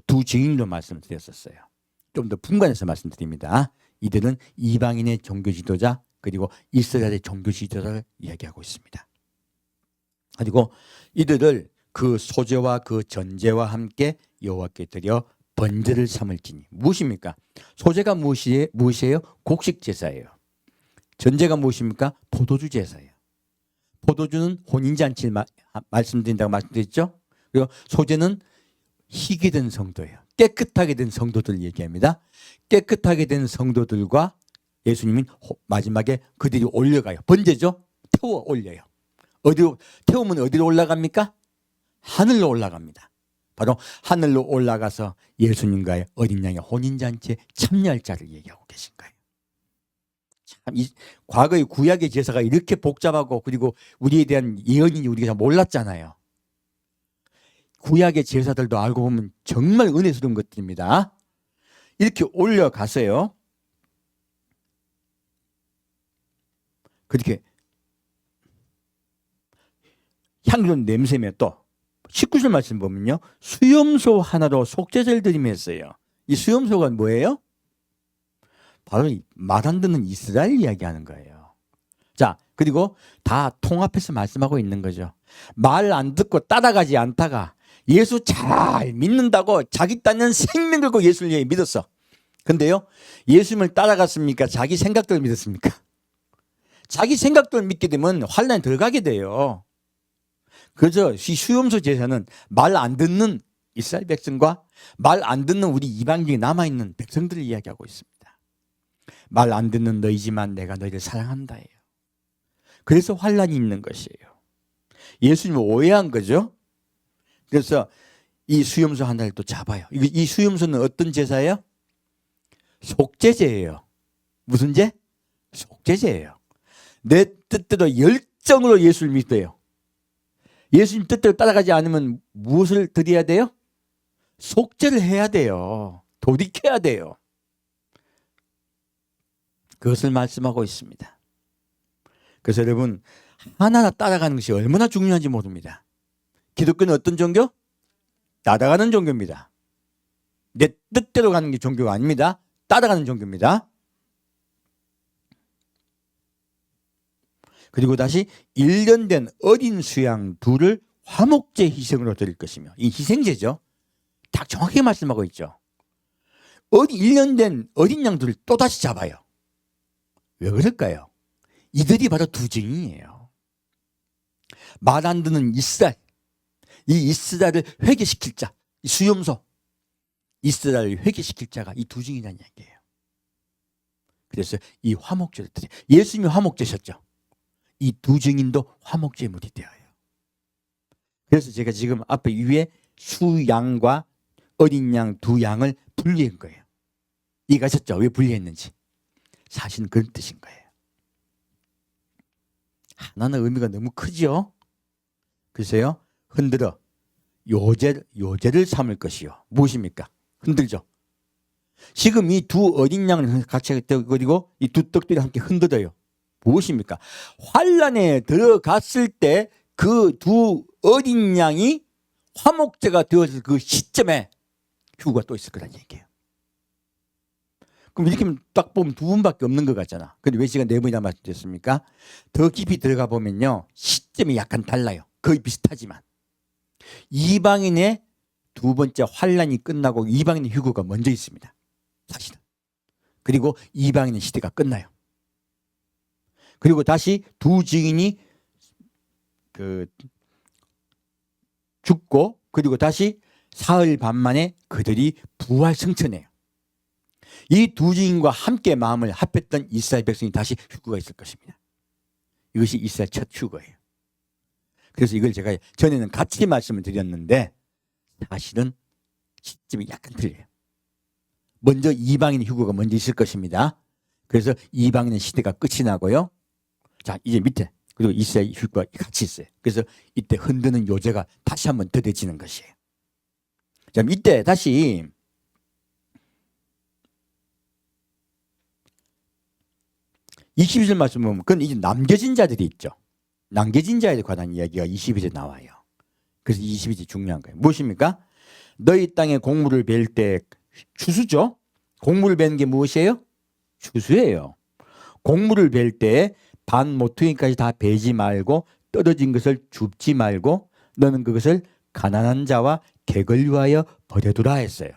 두 증인으로 말씀드렸었어요. 좀 더 분간해서 말씀드립니다. 이들은 이방인의 종교 지도자 그리고 이스라엘의 종교 지도자를 이야기하고 있습니다. 그리고 이들을 그 소제와 그 전제와 함께 여호와께 드려 번제를 삼을지니. 무엇입니까? 소제가 무엇이에요? 곡식 제사예요. 전제가 무엇입니까? 포도주 제사예요. 포도주는 혼인잔치를 말씀드린다고 말씀드렸죠. 그리고 소제는 희게 된 성도예요. 깨끗하게 된 성도들을 얘기합니다. 깨끗하게 된 성도들과 예수님은 마지막에 그들이 올려가요. 번제죠. 태워 올려요. 어디로 태우면 어디로 올라갑니까? 하늘로 올라갑니다. 바로 하늘로 올라가서 예수님과의 어린 양의 혼인잔치에 참여할 자를 얘기하고 계신 거예요. 참, 과거의 구약의 제사가 이렇게 복잡하고 그리고 우리에 대한 예언인지 우리가 잘 몰랐잖아요. 구약의 제사들도 알고 보면 정말 은혜스러운 것들입니다. 이렇게 올려가세요. 그렇게 향기로운 냄새며 또 19절 말씀 보면요, 수염소 하나로 속죄제를 드리며 했어요. 이 수염소가 뭐예요? 바로 말 안 듣는 이스라엘 이야기하는 거예요. 자, 그리고 다 통합해서 말씀하고 있는 거죠. 말 안 듣고 따라가지 않다가 예수 잘 믿는다고 자기 딴년 생명 걸고 예수를 믿었어. 근데요, 예수님을 따라갔습니까? 자기 생각들을 믿었습니까? 자기 생각들을 믿게 되면 환란에 들어가게 돼요. 그래서 이 수염소 제사는 말 안 듣는 이스라엘 백성과 말 안 듣는 우리 이방인이 남아있는 백성들을 이야기하고 있습니다. 말 안 듣는 너희지만 내가 너희를 사랑한다예요. 그래서 환란이 있는 것이에요. 예수님을 오해한 거죠. 그래서 이 수염소 하나를 또 잡아요. 이 수염소는 어떤 제사예요? 속죄제예요. 무슨 제? 속죄제예요. 내 뜻대로 열정으로 예수를 믿어요. 예수님 뜻대로 따라가지 않으면 무엇을 드려야 돼요? 속죄를 해야 돼요. 돌이켜야 돼요. 그것을 말씀하고 있습니다. 그래서 여러분, 하나하나 따라가는 것이 얼마나 중요한지 모릅니다. 기독교는 어떤 종교? 따라가는 종교입니다. 내 뜻대로 가는 게 종교가 아닙니다. 따라가는 종교입니다. 그리고 다시 1년 된 어린 수양 둘을 화목제 희생으로 드릴 것이며, 이 희생제죠. 딱 정확하게 말씀하고 있죠. 1년 된 어린 양들을 또다시 잡아요. 왜 그럴까요? 이들이 바로 두 증인이에요. 말 안 듣는 이스라엘, 이 이스라엘을 회개시킬 자, 이 수염소, 이스라엘을 회개시킬 자가 이 두 증인이라는 얘기예요. 그래서 이 화목제를 드려요. 예수님이 화목제셨죠. 이 두 증인도 화목제물이 되어요. 그래서 제가 지금 앞에 위에 수양과 어린 양 두 양을 분리한 거예요. 이해가셨죠? 왜 분리했는지. 사실은 그런 뜻인 거예요. 하나는 의미가 너무 크죠? 그래서요, 흔들어 요제를 삼을 것이요. 무엇입니까? 흔들죠. 지금 이 두 어린 양을 같이 그리고 이 두 떡들이 함께 흔들어요. 무엇입니까? 환란에 들어갔을 때 그 두 어린 양이 화목제가 되었을 그 시점에 휴거가 또 있을 거란 얘기예요. 그럼 이렇게 딱 보면 두 분밖에 없는 것 같잖아. 근데 왜 제가 네 분이나 말씀드렸습니까? 더 깊이 들어가 보면요, 시점이 약간 달라요. 거의 비슷하지만 이방인의 두 번째 환란이 끝나고 이방인의 휴거가 먼저 있습니다. 사실은. 그리고 이방인의 시대가 끝나요. 그리고 다시 두 증인이 죽고, 그리고 다시 사흘 반 만에 그들이 부활 승천해요. 이 두 증인과 함께 마음을 합했던 이스라엘 백성이 다시 휴거가 있을 것입니다. 이것이 이스라엘 첫 휴거예요. 그래서 이걸 제가 전에는 같이 말씀을 드렸는데 사실은 시점이 약간 틀려요. 먼저 이방인의 휴거가 먼저 있을 것입니다. 그래서 이방인의 시대가 끝이 나고요. 자, 이제 밑에 그리고 이스라엘 휴거가 같이 있어요. 그래서 이때 흔드는 요제가 다시 한번 더뎌지는 것이에요. 자, 이때 다시 22절 말씀 보면 그건 이제 남겨진 자들이 있죠. 남겨진 자에 관한 이야기가 22절에 나와요. 그래서 22절이 중요한 거예요. 무엇입니까? 너희 땅에 곡물을 벨 때 추수죠. 곡물을 베는 게 무엇이에요? 추수예요. 곡물을 벨 때 반 모퉁이까지 다 베지 말고 떨어진 것을 줍지 말고 너는 그것을 가난한 자와 객을 위하여 버려두라 했어요.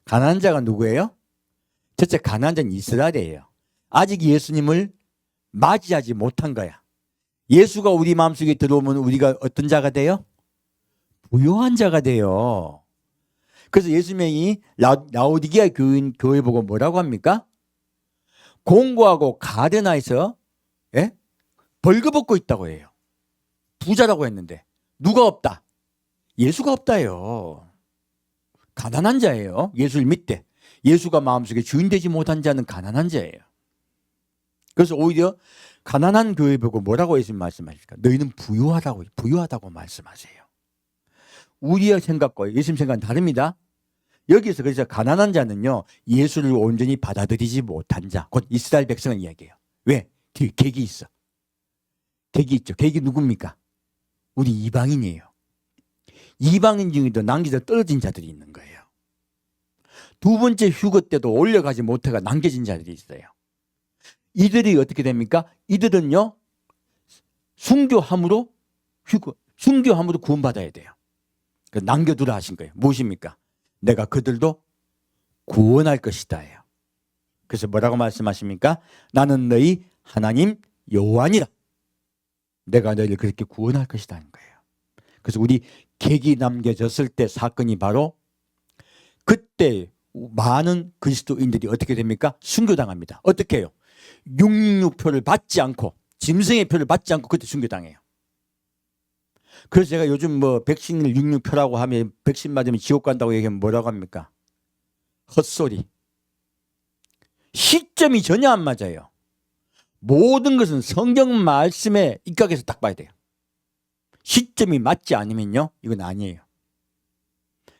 가난한 자가 누구예요? 첫째, 가난한 자는 이스라엘이에요. 아직 예수님을 맞이하지 못한 거야. 예수가 우리 마음속에 들어오면 우리가 어떤 자가 돼요? 부요한 자가 돼요. 그래서 예수님이 라오디게아 교회 보고 뭐라고 합니까? 공고하고 가련해서 벌거벗고 있다고 해요. 부자라고 했는데 누가 없다? 예수가 없다요. 가난한 자예요. 예수를 믿되 예수가 마음속에 주인 되지 못한 자는 가난한 자예요. 그래서 오히려 가난한 교회 보고 뭐라고 예수님 말씀하실까? 너희는 부유하다고 말씀하세요. 우리의 생각과 예수님 생각은 다릅니다. 여기서 그래서 가난한 자는요, 예수를 온전히 받아들이지 못한 자, 곧 이스라엘 백성을 이야기해요. 왜? 객이 있어. 객이 있죠. 객이 누굽니까? 우리 이방인이에요. 이방인 중에도 남겨져 떨어진 자들이 있는 거예요. 두 번째 휴거 때도 올려가지 못해가 남겨진 자들이 있어요. 이들이 어떻게 됩니까? 이들은요, 순교함으로 구원받아야 돼요. 남겨두라 하신 거예요. 무엇입니까? 내가 그들도 구원할 것이다예요. 그래서 뭐라고 말씀하십니까? 나는 너희 하나님 여호와니라. 내가 너희를 그렇게 구원할 것이다 하는 거예요. 그래서 우리 객이 남겨졌을 때 사건이 바로 그때 많은 그리스도인들이 어떻게 됩니까? 순교당합니다. 어떻게 해요? 666표를 받지 않고 짐승의 표를 받지 않고 그때 순교당해요. 그래서 제가 요즘 백신을 666표라고 하면 백신 맞으면 지옥 간다고 얘기하면 뭐라고 합니까? 헛소리. 시점이 전혀 안 맞아요. 모든 것은 성경 말씀에 입각해서 딱 봐야 돼요. 시점이 맞지 않으면요, 이건 아니에요.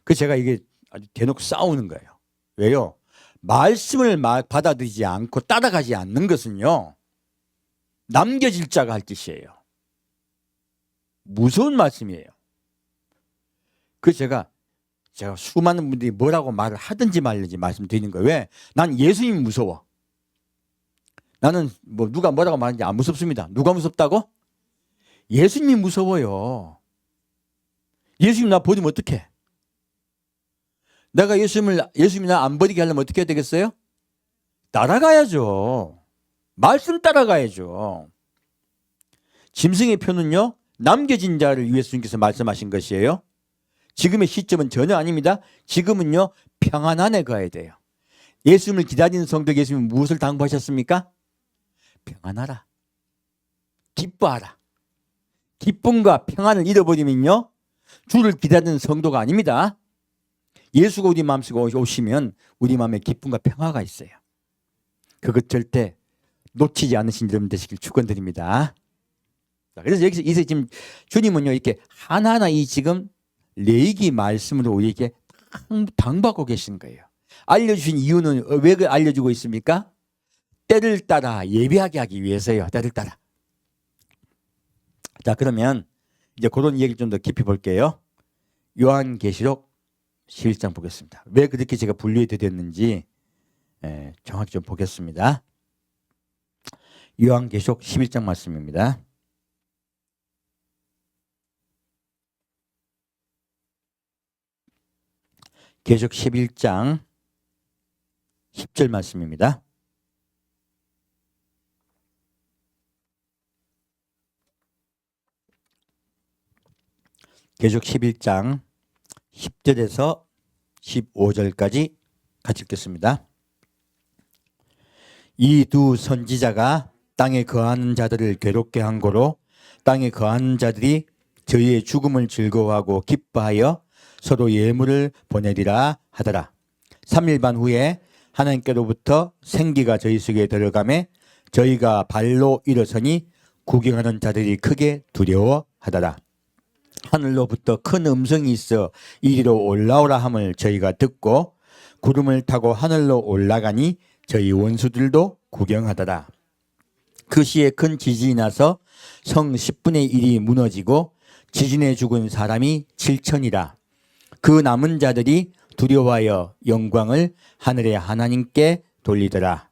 그래서 제가 이게 아주 대놓고 싸우는 거예요. 왜요? 말씀을 받아들이지 않고 따라가지 않는 것은요, 남겨질 자가 할 짓이에요. 무서운 말씀이에요. 그래서 제가 수많은 분들이 뭐라고 말을 하든지 말든지 말씀드리는 거예요. 왜? 난 예수님이 무서워. 나는 누가 뭐라고 말하는지 안 무섭습니다. 누가 무섭다고? 예수님이 무서워요. 예수님 나 버리면 어떡해? 내가 예수님이 나 안 버리게 하려면 어떻게 해야 되겠어요? 따라가야죠. 말씀 따라가야죠. 짐승의 표는요, 남겨진 자를 위해 주님께서 말씀하신 것이에요. 지금의 시점은 전혀 아닙니다. 지금은요, 평안 안에 가야 돼요. 예수님을 기다리는 성도 예수님은 무엇을 당부하셨습니까? 평안하라. 기뻐하라. 기쁨과 평안을 잃어버리면요, 주를 기다리는 성도가 아닙니다. 예수가 우리 마음속에 오시면 우리 마음에 기쁨과 평화가 있어요. 그것 절대 놓치지 않으신 여러분 되시길 축원드립니다. 그래서 여기서 지금 주님은요, 이렇게 하나하나 이 지금 레위기 말씀으로 우리에게 당부하고 계신 거예요. 알려주신 이유는 왜 알려주고 있습니까? 때를 따라 예배하게 하기 위해서요. 때를 따라. 자, 그러면 이제 그런 얘기를 좀 더 깊이 볼게요. 요한계시록 11장 보겠습니다. 왜 그렇게 제가 분류해 드렸는지 정확히 좀 보겠습니다. 요한계시록 11장 말씀입니다. 계시록 11장 10절 말씀입니다. 계시록 11장 10절에서 15절까지 같이 읽겠습니다. 이 두 선지자가 땅에 거하는 자들을 괴롭게 한 고로 땅에 거하는 자들이 저희의 죽음을 즐거워하고 기뻐하여 서로 예물을 보내리라 하더라. 3일 반 후에 하나님께로부터 생기가 저희 속에 들어가매 저희가 발로 일어서니 구경하는 자들이 크게 두려워하더라. 하늘로부터 큰 음성이 있어 이리로 올라오라 함을 저희가 듣고 구름을 타고 하늘로 올라가니 저희 원수들도 구경하더라. 그 시에 큰 지진이 나서 성 10분의 1이 무너지고 지진에 죽은 사람이 7천이라. 그 남은 자들이 두려워하여 영광을 하늘의 하나님께 돌리더라.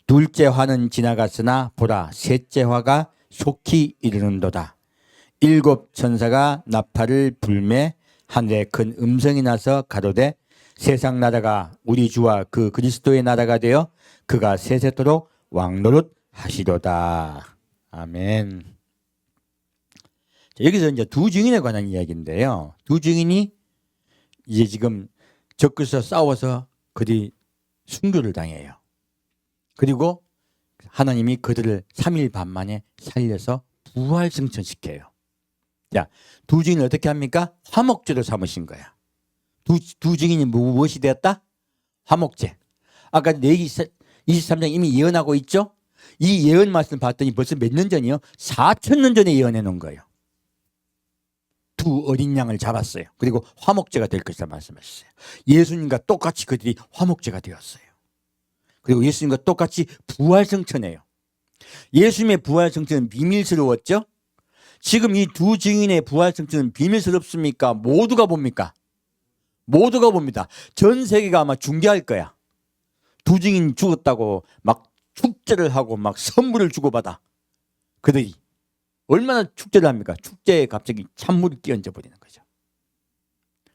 둘째 화는 지나갔으나 보라 셋째 화가 속히 이르는도다. 7 천사가 나팔을 불매 하늘에 큰 음성이 나서 가로되 세상 나라가 우리 주와 그 그리스도의 나라가 되어 그가 세세토록 왕노릇 하시도다. 아멘. 자, 여기서 이제 두 증인에 관한 이야기인데요. 두 증인이 이제 지금 적그리스도와 싸워서 그들이 순교를 당해요. 그리고 하나님이 그들을 3일 반 만에 살려서 부활승천시켜요. 자, 두 증인을 어떻게 합니까? 화목제로 삼으신 거야. 두 증인이 무엇이 되었다? 화목제. 아까 레위기 23장 이미 예언하고 있죠? 이 예언 말씀 봤더니 벌써 몇 년 전이요? 4,000년 전에 예언해 놓은 거예요. 두 어린 양을 잡았어요. 그리고 화목제가 될 것이다 말씀하셨어요. 예수님과 똑같이 그들이 화목제가 되었어요. 그리고 예수님과 똑같이 부활승천해요. 예수님의 부활승천은 비밀스러웠죠? 지금 이 두 증인의 부활승천은 비밀스럽습니까? 모두가 봅니까? 모두가 봅니다. 전 세계가 아마 중계할 거야. 두 증인 죽었다고 막 축제를 하고 막 선물을 주고받아. 그들이 얼마나 축제를 합니까? 축제에 갑자기 찬물이 끼얹어 버리는 거죠.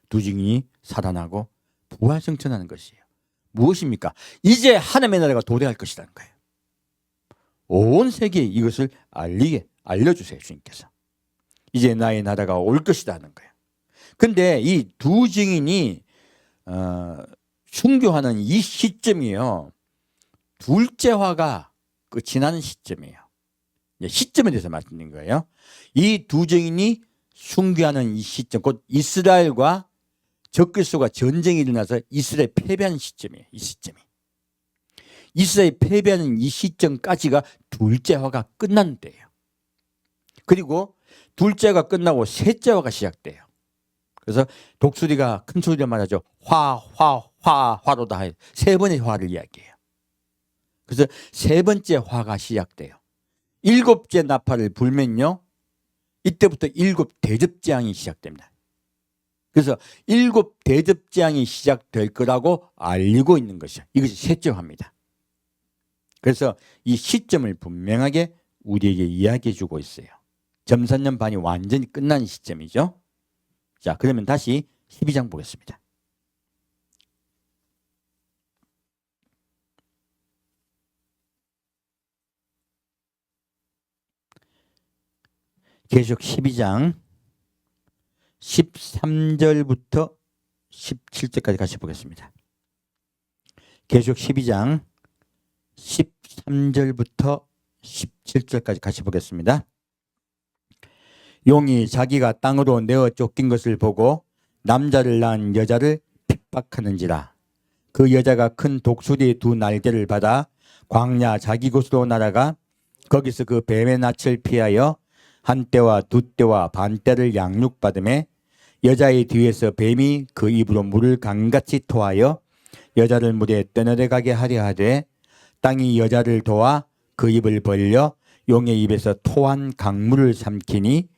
두 증인이 살아나고 부활승천하는 것이에요. 무엇입니까? 이제 하나님의 나라가 도래할 것이라는 거예요. 온 세계에 이것을 알려주세요. 주님께서. 이제 나의 나라가 올 것이다 하는 거예요. 근데 이 두 증인이 순교하는 이 시점이요. 둘째 화가 끝이 나는 시점이에요. 시점에 대해서 말씀드린 거예요. 이 두 증인이 순교하는 이 시점, 곧 이스라엘과 적그리스도가 전쟁이 일어나서 이스라엘 패배하는 시점이에요. 이 시점이. 이스라엘 패배하는 이 시점까지가 둘째 화가 끝나는 때예요. 그리고 둘째 화가 끝나고 셋째 화가 시작돼요. 그래서 독수리가 큰 소리로 말하죠. 화로다. 세 번의 화를 이야기해요. 그래서 세 번째 화가 시작돼요. 7째 나팔을 불면요. 이때부터 7 대접재앙이 시작됩니다. 그래서 7 대접재앙이 시작될 거라고 알고 있는 것이죠. 이것이 셋째 화입니다. 그래서 이 시점을 분명하게 우리에게 이야기해 주고 있어요. 점산년 반이 완전히 끝난 시점이죠. 자, 그러면 다시 12장 보겠습니다. 계시록 12장 13절부터 17절까지 같이 보겠습니다. 계시록 12장 13절부터 17절까지 같이 보겠습니다. 용이 자기가 땅으로 내어 쫓긴 것을 보고 남자를 낳은 여자를 핍박하는지라. 그 여자가 큰 독수리의 2 날개를 받아 광야 자기 곳으로 날아가 거기서 그 뱀의 낯을 피하여 1떼와 2떼와 반떼를 양육받음에 여자의 뒤에서 뱀이 그 입으로 물을 강같이 토하여 여자를 물에 떠내려가게 하려 하되 땅이 여자를 도와 그 입을 벌려 용의 입에서 토한 강물을 삼키니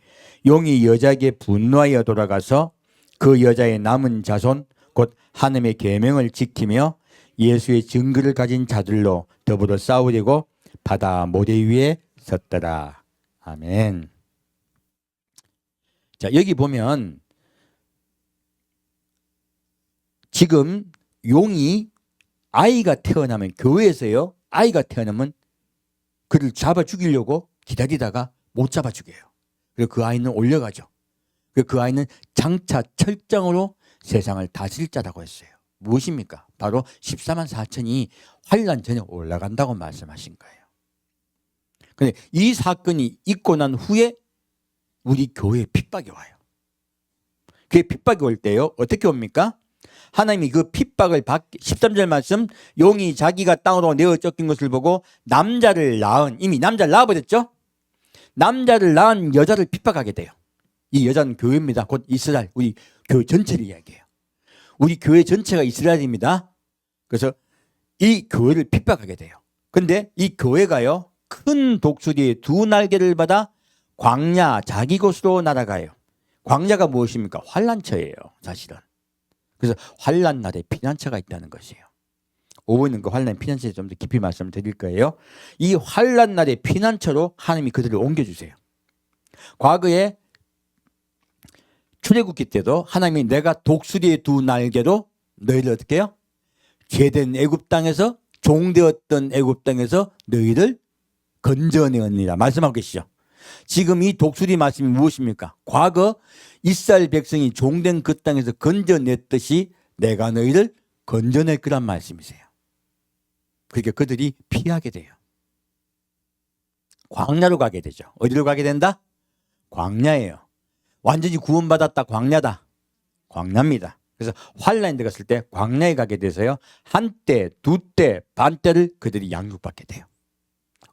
용이 여자에게 분노하여 돌아가서 그 여자의 남은 자손 곧 하나님의 계명을 지키며 예수의 증거를 가진 자들로 더불어 싸우려고 바다 모래 위에 섰더라. 아멘. 자, 여기 보면 지금 용이 아이가 태어나면, 교회에서요, 아이가 태어나면 그를 잡아 죽이려고 기다리다가 못 잡아 죽여요. 그리고 그 아이는 올려가죠. 그리고 그 아이는 장차 철장으로 세상을 다스릴 자라고 했어요. 무엇입니까? 바로 14만 4천이 환란 전에 올라간다고 말씀하신 거예요. 그런데 이 사건이 있고 난 후에 우리 교회에 핍박이 와요. 그 핍박이 올 때요, 어떻게 옵니까? 하나님이 그 핍박을 받기, 13절 말씀, 용이 자기가 땅으로 내어 쫓긴 것을 보고 남자를 낳은, 이미 남자를 낳아버렸죠? 남자를 낳은 여자를 핍박하게 돼요. 이 여자는 교회입니다. 곧 이스라엘, 우리 교회 전체를 이야기해요. 우리 교회 전체가 이스라엘입니다. 그래서 이 교회를 핍박하게 돼요. 근데 이 교회가요, 큰 독수리의 두 날개를 받아 광야 자기 곳으로 날아가요. 광야가 무엇입니까? 환란처예요, 사실은. 그래서 환란 날에 피난처가 있다는 것이에요. 오후에는 그 환란 피난처에 좀 더 깊이 말씀을 드릴 거예요. 이 환란 날의 피난처로 하나님이 그들을 옮겨주세요. 과거에 출애굽기 때도 하나님이 내가 독수리의 두 날개로 너희를 어떻게 해요? 죄된 애굽 땅에서, 종되었던 애굽 땅에서 너희를 건져내었느니라 말씀하고 계시죠. 지금 이 독수리 말씀이 무엇입니까? 과거 이스라엘 백성이 종된 그 땅에서 건져냈듯이 내가 너희를 건져낼 거란 말씀이세요. 그러니까 그들이 피하게 돼요. 광야로 가게 되죠. 어디로 가게 된다? 광야예요. 완전히 구원받았다, 광야다. 광야입니다. 그래서 환란에 들어갔을 때 광야에 가게 돼서요, 한때, 두때, 반때를 그들이 양육받게 돼요.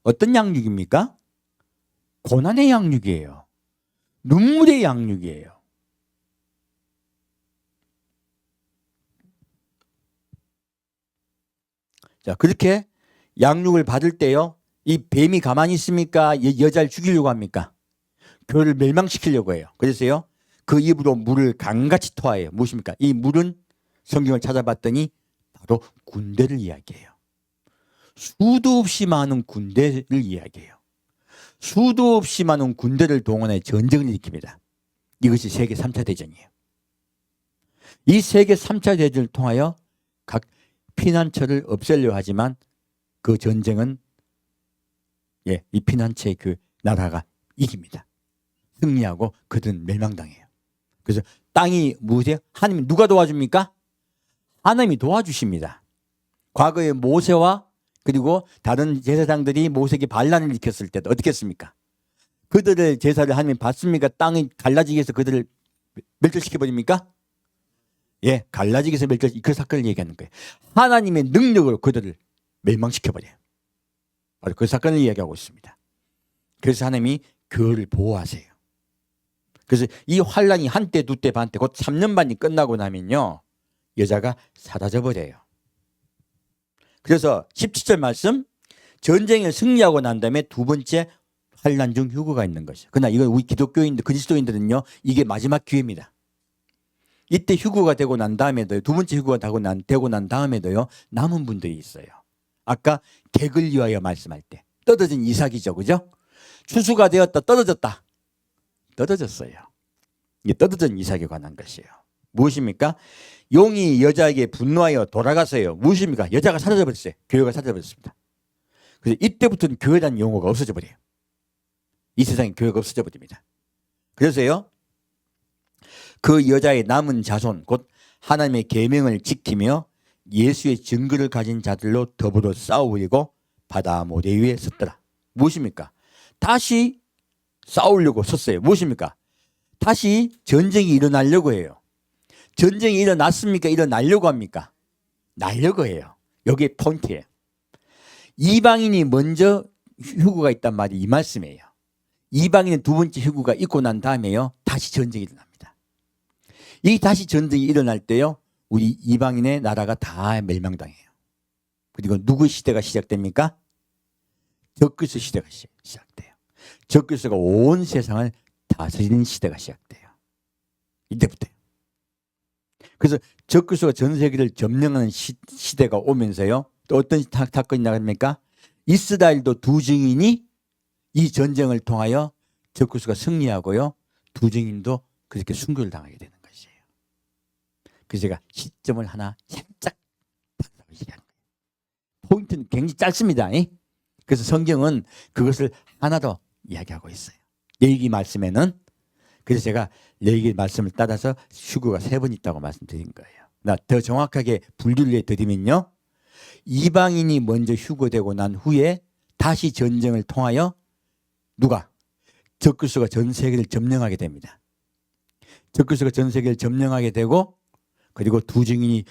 어떤 양육입니까? 고난의 양육이에요. 눈물의 양육이에요. 자, 그렇게 양육을 받을 때요, 이 뱀이 가만히 있습니까? 여자를 죽이려고 합니까? 교회를 멸망시키려고 해요. 그래서요, 그 입으로 물을 강같이 토하여요. 무엇입니까? 이 물은 성경을 찾아봤더니 바로 군대를 이야기해요. 수도 없이 많은 군대를 이야기해요. 수도 없이 많은 군대를 동원해 전쟁을 일으킵니다. 이것이 세계 3차 대전이에요. 이 세계 3차 대전을 통하여 각 피난처를 없애려 하지만 그 전쟁은 이 피난처의 그 나라가 이깁니다. 승리하고 그들은 멸망당해요. 그래서 땅이 무엇이에요? 하나님 누가 도와줍니까? 하나님이 도와주십니다. 과거에 모세와 그리고 다른 제사장들이 모세에게 반란을 일으켰을 때도 어떻게 했습니까? 그들의 제사를 하나님이 받습니까? 땅이 갈라지게 해서 그들을 멸절시켜버립니까? 예, 갈라지게 해서 그 사건을 얘기하는 거예요. 하나님의 능력으로 그들을 멸망시켜버려요. 바로 그 사건을 이야기하고 있습니다. 그래서 하나님이 그를 보호하세요. 그래서 이 환란이 한때, 두때, 반때, 곧 3년 반이 끝나고 나면요, 여자가 사라져버려요. 그래서 17절 말씀, 전쟁에 승리하고 난 다음에 두 번째 환란 중 휴거가 있는 것이죠. 그러나 이건 우리 기독교인들, 그리스도인들은요, 이게 마지막 기회입니다. 이때 휴거가 되고 난 다음에도, 두 번째 휴거가 되고 난 다음에도요, 남은 분들이 있어요. 아까 객을 위하여 말씀할 때 떨어진 이삭이죠, 그죠? 추수가 되었다, 떨어졌다, 떨어졌어요. 이게 떨어진 이삭에 관한 것이에요. 무엇입니까? 용이 여자에게 분노하여 돌아가서요, 무엇입니까? 여자가 사라져 버렸어요. 교회가 사라져 버렸습니다. 그래서 이때부터는 교회라는 용어가 없어져 버려요. 이 세상에 교회가 없어져 버립니다. 그래서요, 그 여자의 남은 자손, 곧 하나님의 계명을 지키며 예수의 증거를 가진 자들로 더불어 싸우려고 바다 모래 위에 섰더라. 무엇입니까? 다시 싸우려고 섰어요. 무엇입니까? 다시 전쟁이 일어나려고 해요. 전쟁이 일어났습니까? 일어나려고 합니까? 나려고 해요. 여기에 포인트예요. 이방인이 먼저 휴거가 있단 말이 이 말씀이에요. 이방인의 두 번째 휴거가 있고 난 다음에요, 다시 전쟁이 일어납니다. 이 다시 전쟁이 일어날 때요, 우리 이방인의 나라가 다 멸망당해요. 그리고 누구 시대가 시작됩니까? 적그리스도 시대가 시작돼요. 적그리스도가 온 세상을 다스리는 시대가 시작돼요. 이때부터요. 그래서 적그리스도가 전 세계를 점령하는 시대가 오면서요. 또 어떤 사건이 나갑니까? 이스라엘도 두 증인이 이 전쟁을 통하여 적그리스도가 승리하고요. 두 증인도 그렇게 순교를 당하게 되는 것이에요. 그래서 제가 시점을 하나 살짝 얘기하는 거예요. 포인트는 굉장히 짧습니다. 그래서 성경은 그것을 하나 더 이야기하고 있어요. 레위기 말씀에는. 그래서 제가 레위기 말씀을 따라서 휴거가 3번 있다고 말씀드린 거예요. 나 더 정확하게 분류를 해드리면요. 이방인이 먼저 휴거되고 난 후에 다시 전쟁을 통하여 누가? 적그리스도가 전 세계를 점령하게 됩니다. 적그리스도가 전 세계를 점령하게 되고 그리고 두 증인이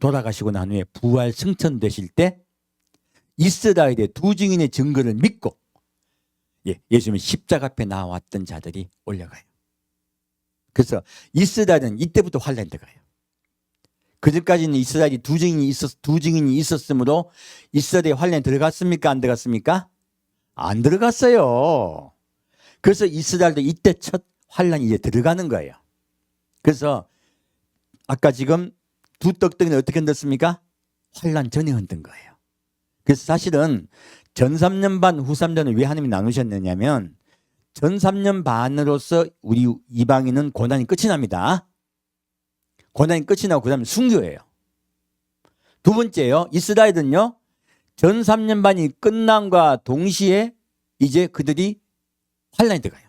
돌아가시고 난 후에 부활 승천되실 때 이스라엘의 두 증인의 증거를 믿고 예수님은 십자가 앞에 나왔던 자들이 올려가요. 그래서 이스라엘은 이때부터 환란이 들어가요. 그전까지는 이스라엘이 두 증인이 있었으므로 이스라엘에 환란이 들어갔습니까? 안 들어갔습니까? 안 들어갔어요. 그래서 이스라엘도 이때 첫 환란이 이제 들어가는 거예요. 그래서 아까 지금 두 떡덩이는 어떻게 흔들었습니까? 환란 전에 흔든 거예요. 그래서 사실은 전 3년 반, 후 3년을 왜 하나님이 나누셨느냐면 전 3년 반으로서 우리 이방인은 고난이 끝이 납니다. 고난이 끝이 나고 그 다음에 순교예요. 두 번째요. 이스라엘은요. 전 3년 반이 끝남과 동시에 이제 그들이 환란이 들어가요.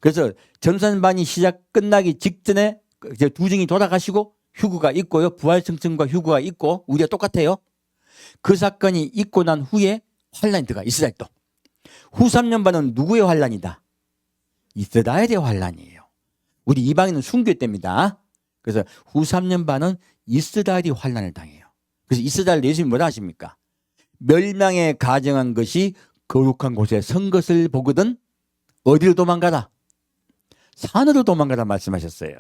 그래서 전 3년 반이 끝나기 직전에 이제 두 증이 돌아가시고 휴거가 있고요. 부활승천과 휴거가 있고 우리가 똑같아요. 그 사건이 있고 난 후에 환란이 들어가. 이스라엘도. 후 3년 반은 누구의 환란이다? 이스라엘의 환란이에요. 우리 이방인은 순교 때입니다. 그래서 후 3년 반은 이스라엘이 환란을 당해요. 그래서 이스라엘 예수님이 뭐라 하십니까? 멸망에 가정한 것이 거룩한 곳에 선 것을 보거든 어디로 도망가라? 산으로 도망가라 말씀하셨어요.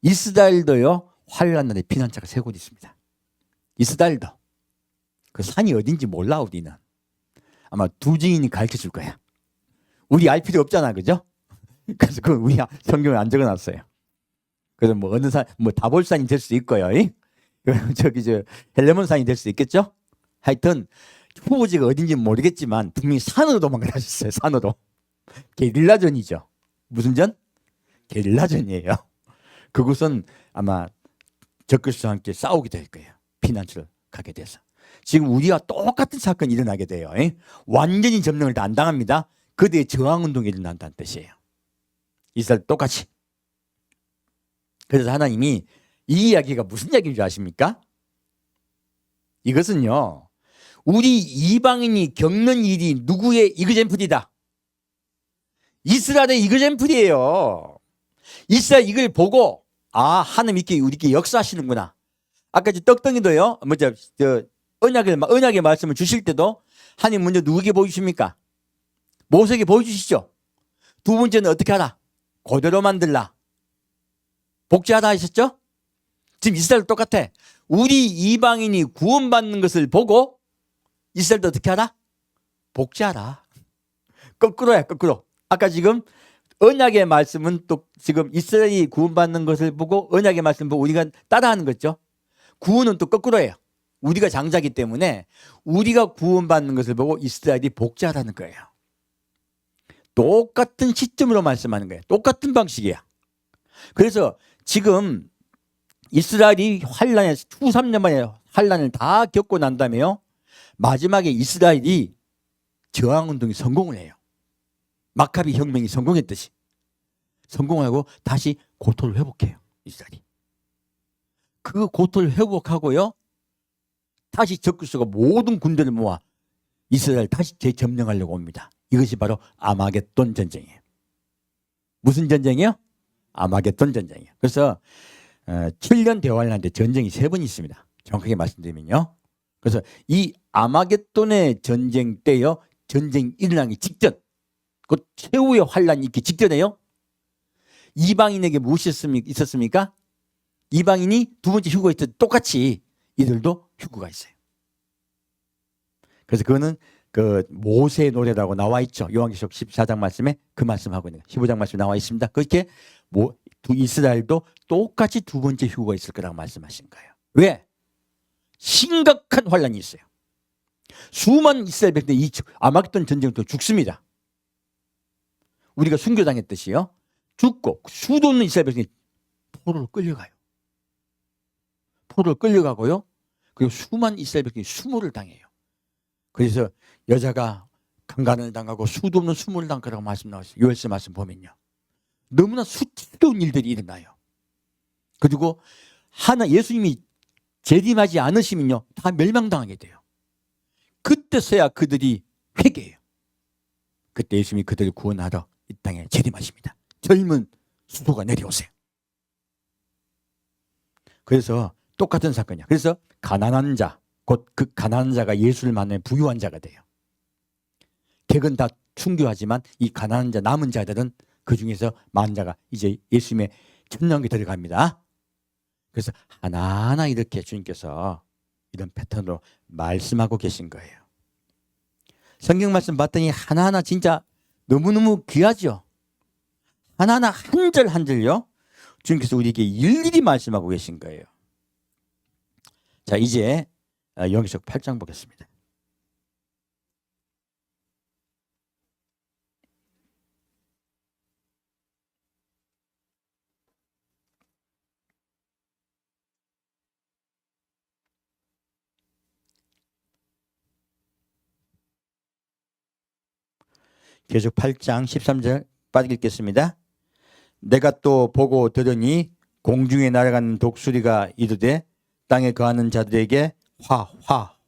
이스라엘도요. 환란 날에 피난처가 3곳 있습니다. 이스라엘도. 그 산이 어딘지 몰라 우리는. 아마 두 증인이 가르쳐 줄 거야. 우리 알 필요 없잖아. 그죠? 그래서 그건 우리 성경에 안 적어놨어요. 그래서 뭐 어느 산, 뭐 다볼산이 될 수 있고요. 저기 헬레몬산이 될 수 있겠죠? 하여튼 후보지가 어딘지 모르겠지만 분명히 산으로 도망가라 하셨어요. 산으로. 게릴라전이죠. 무슨 전? 게릴라전이에요. 그곳은 아마 적그리스도와 함께 싸우게 될 거예요. 피난처를 가게 돼서. 지금 우리와 똑같은 사건이 일어나게 돼요. 완전히 점령을 다 안 당합니다. 그대의 저항운동이 일어난다는 뜻이에요. 이스라엘 똑같이. 그래서 하나님이 이 이야기가 무슨 이야기인 줄 아십니까? 이것은요. 우리 이방인이 겪는 일이 누구의 이그젠플이다? 이스라엘의 이그젠플이에요. 이스라엘 이걸 보고 하나님 이렇게 우리께 역사하시는구나. 아까 떡덩이도요. 언약의 말씀을 주실 때도 하나님 먼저 누구에게 보여주십니까? 모세에게 보여주시죠. 두 번째는 어떻게 하라? 그대로 만들라. 복제하라 하셨죠? 지금 이스라엘도 똑같아. 우리 이방인이 구원받는 것을 보고 이스라엘도 어떻게 하라? 복제하라. 거꾸로야, 거꾸로. 아까 지금 언약의 말씀은 또 지금 이스라엘이 구원받는 것을 보고 언약의 말씀을 보고 우리가 따라하는 거죠. 구원은 또 거꾸로예요. 우리가 장자기 때문에 우리가 구원받는 것을 보고 이스라엘이 복제하라는 거예요. 똑같은 시점으로 말씀하는 거예요. 똑같은 방식이야. 그래서 지금 이스라엘이 환란에 후 3년 만에 환란을 다 겪고 난 다음에요. 마지막에 이스라엘이 저항운동이 성공을 해요. 마카비 혁명이 성공했듯이. 성공하고 다시 고토를 회복해요. 이스라엘이. 그 고토를 회복하고요. 다시 적그리스도가 모든 군대를 모아 이스라엘 다시 재점령하려고 옵니다. 이것이 바로 아마겟돈 전쟁이에요. 무슨 전쟁이요? 아마겟돈 전쟁이에요. 그래서 7년 대환란인데 전쟁이 3번 있습니다. 정확하게 말씀드리면요. 그래서 이 아마겟돈의 전쟁 때요. 전쟁이 일어나기 직전 그 최후의 환란이 있기 직전에요. 이방인에게 무엇이 있었습니까? 이방인이 두 번째 휴거가 있을 때 똑같이 이들도 휴거가 있어요. 그래서 그거는 그 모세의 노래라고 나와 있죠. 요한계시록 14장 말씀에 그 말씀하고 있는 15장 말씀에 나와 있습니다. 그렇게 이스라엘도 똑같이 두 번째 휴거가 있을 거라고 말씀하신 거예요. 왜? 심각한 환란이 있어요. 수많은 이스라엘 백성이 아마겟돈 전쟁도 죽습니다. 우리가 순교당했듯이요. 죽고 수도 없는 이스라엘 백성이 포로로 끌려가요. 포로로 끌려가고요. 그리고 수많은 이스라엘 백성이 수모를 당해요. 그래서 여자가 강간을 당하고 수도 없는 수모를 당할 거라고 말씀 나왔어요. 요엘서 말씀 보면요. 너무나 수치스러운 일들이 일어나요. 그리고 예수님이 재림하지 않으시면요. 다 멸망당하게 돼요. 그때서야 그들이 회개해요. 그때 예수님이 그들을 구원하러 이 땅에 재림하십니다. 젊은 수도가 내려오세요. 그래서 똑같은 사건이야. 그래서 가난한 자, 곧 그 가난한 자가 예수를 만나면 부유한 자가 돼요. 객은 다 순교하지만 이 가난한 자, 남은 자들은 그 중에서 많은 자가 이제 예수님의 천년에 들어갑니다. 그래서 하나하나 이렇게 주님께서 이런 패턴으로 말씀하고 계신 거예요. 성경 말씀 봤더니 하나하나 진짜 너무너무 귀하죠. 하나하나 한 절 한 절요. 주님께서 우리에게 일일이 말씀하고 계신 거예요. 자, 이제 요한계시록 8장 보겠습니다. 계속 8장 13절 빠르게 읽겠습니다. 내가 또 보고 들으니 공중에 날아가는 독수리가 이르되 땅에 거하는 자들에게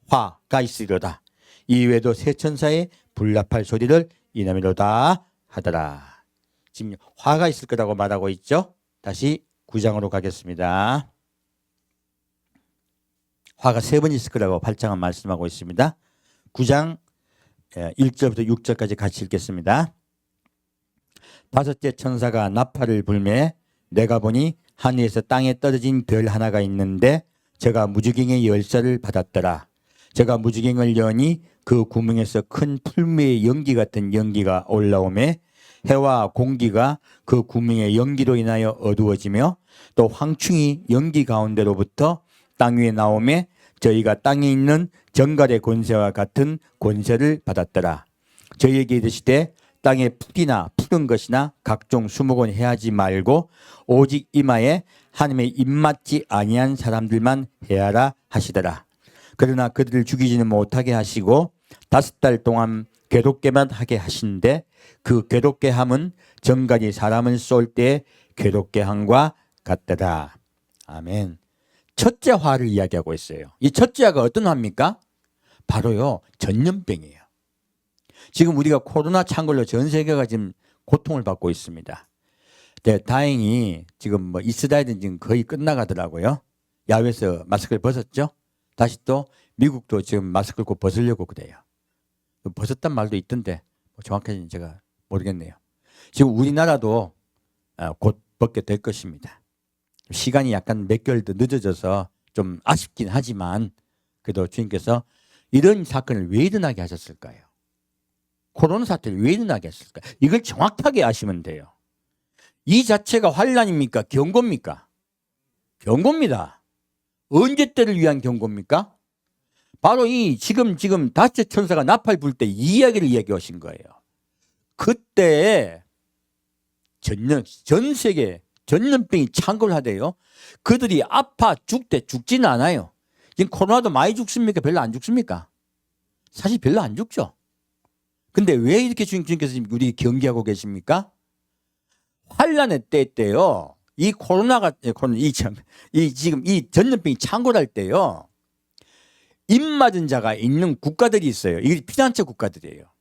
화가 있으리로다. 이외에도 새 천사의 불납할 소리를 이남이로다 하더라. 지금 화가 있을 거라고 말하고 있죠. 다시 9장으로 가겠습니다. 화가 3번 있을 거라고 8장은 말씀하고 있습니다. 9장 1절부터 6절까지 같이 읽겠습니다. 다섯째 천사가 나팔을 불매 내가 보니 하늘에서 땅에 떨어진 별 하나가 있는데 제가 무지갱의 열쇠를 받았더라. 제가 무지갱을 여니 그 구멍에서 큰 풀무의 연기 같은 연기가 올라오매 해와 공기가 그 구멍의 연기로 인하여 어두워지며 또 황충이 연기 가운데로부터 땅 위에 나오매 저희가 땅에 있는 정갈의 권세와 같은 권세를 받았더라. 저희에게 이르시되 땅에 풀이나 푸른 것이나 각종 수목은 해하지 말고 오직 이마에 하나님의 입맞지 아니한 사람들만 해하라 하시더라. 그러나 그들을 죽이지는 못하게 하시고 5달 동안 괴롭게만 하게 하신데 그 괴롭게 함은 정갈이 사람을 쏠 때 괴롭게 함과 같더라. 아멘. 첫째 화를 이야기하고 있어요. 이 첫째 화가 어떤 화입니까? 바로요, 전염병이에요. 지금 우리가 코로나 창궐로 전 세계가 지금 고통을 받고 있습니다. 네, 다행히 지금 이스라엘은 지금 거의 끝나가더라고요. 야외에서 마스크를 벗었죠. 다시 또 미국도 지금 마스크를 곧 벗으려고 그래요. 벗었단 말도 있던데 정확하게는 제가 모르겠네요. 지금 우리나라도 곧 벗게 될 것입니다. 시간이 약간 몇 개월 더 늦어져서 좀 아쉽긴 하지만 그래도 주님께서 이런 사건을 왜 일어나게 하셨을까요? 코로나 사태를 왜 일어나게 했을까요? 이걸 정확하게 아시면 돼요. 이 자체가 환란입니까? 경고입니까? 경고입니다. 언제 때를 위한 경고입니까? 바로 이 지금 다섯째 천사가 나팔 불 때 이 이야기를 이야기하신 거예요. 그때 전 세계 전염병이 창궐을 하대요. 그들이 아파 죽대 죽지는 않아요. 지금 코로나도 많이 죽습니까? 별로 안 죽습니까? 사실 별로 안 죽죠. 근데 왜 이렇게 주님께서 우리 경계하고 계십니까? 환란의 때 때요. 이 코로나가 지금 이 전염병이 창궐할 때요. 입 맞은 자가 있는 국가들이 있어요. 이게 피난처 국가들이에요.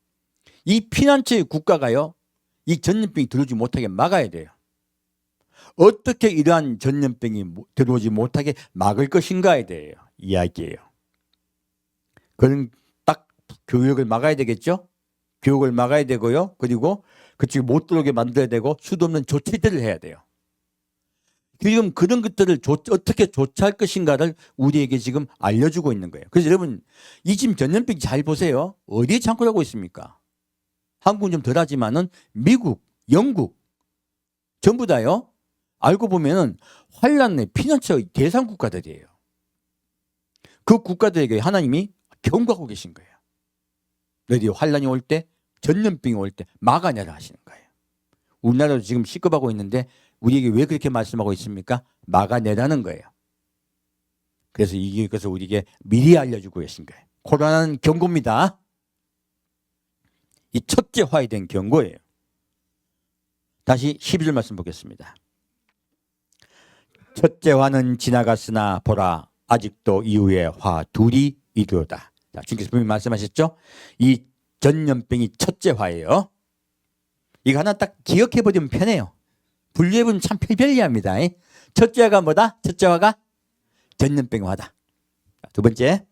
이 피난처의 국가가요. 이 전염병이 들어오지 못하게 막아야 돼요. 어떻게 이러한 전염병이 들어오지 못하게 막을 것인가에 대해 이야기예요. 그런 딱 교육을 막아야 되겠죠. 교육을 막아야 되고요. 그리고 그쪽에 못 들어오게 만들어야 되고 수도 없는 조치들을 해야 돼요. 지금 그런 것들을 어떻게 조치할 것인가를 우리에게 지금 알려주고 있는 거예요. 그래서 여러분 이 지금 전염병 잘 보세요. 어디에 창궐하고 있습니까? 한국은 좀 덜하지만은 미국, 영국 전부 다요. 알고 보면은 환란의 피난처 대상 국가들이에요. 그 국가들에게 하나님이 경고하고 계신 거예요. 너희들이 환란이 올 때, 전염병이 올 때 막아내라 하시는 거예요. 우리나라도 지금 시급하고 있는데 우리에게 왜 그렇게 말씀하고 있습니까? 막아내라는 거예요. 그래서 이것을 우리에게 미리 알려주고 계신 거예요. 코로나는 경고입니다. 이 첫째 화에 대한 경고예요. 다시 12절 말씀 보겠습니다. 첫째 화는 지나갔으나 보라 아직도 이후에 화 둘이 이르다. 자, 주님께서 분명히 말씀하셨죠? 이 전염병이 첫째 화예요. 이거 하나 딱 기억해버리면 편해요. 분류해보면 참 편리합니다. 첫째 화가 뭐다? 첫째 화가 전염병 화다. 두 번째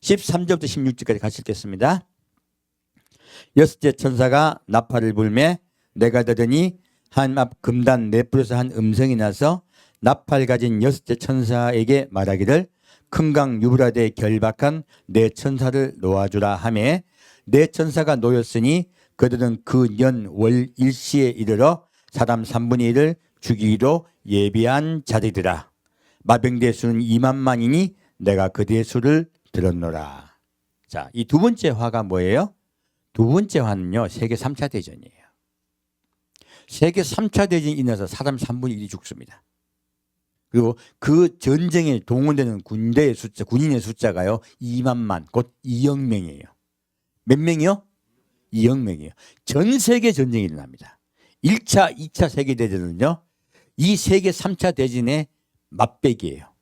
13절부터 16절까지 같이 읽겠습니다. 여섯째 천사가 나팔을 불매 내가 들으니 하늘 앞 금단 네 뿔에서 한 음성이 나서 나팔 가진 여섯째 천사에게 말하기를 큰 강 유브라데에 결박한 네 천사를 놓아주라 하매 네 천사가 놓였으니 그들은 그 년 월 일시에 이르러 사람 3분의 1을 죽이기로 예비한 자들이라. 마병대의 수는 2만만이니 내가 그들의 수를 들었노라. 자, 이 두 번째 화가 뭐예요? 두 번째 화는요, 세계 3차 대전이에요. 세계 3차 대전이 인해서 사람 3분의 1이 죽습니다. 그리고 그 전쟁에 동원되는 군대의 숫자, 군인의 숫자가요, 2만만, 곧 2억 명이에요. 몇 명이요? 2억 명이에요. 전 세계 전쟁이 일어납니다. 1차, 2차 세계대전은요, 이 세계 3차 대전의 맛배기예요.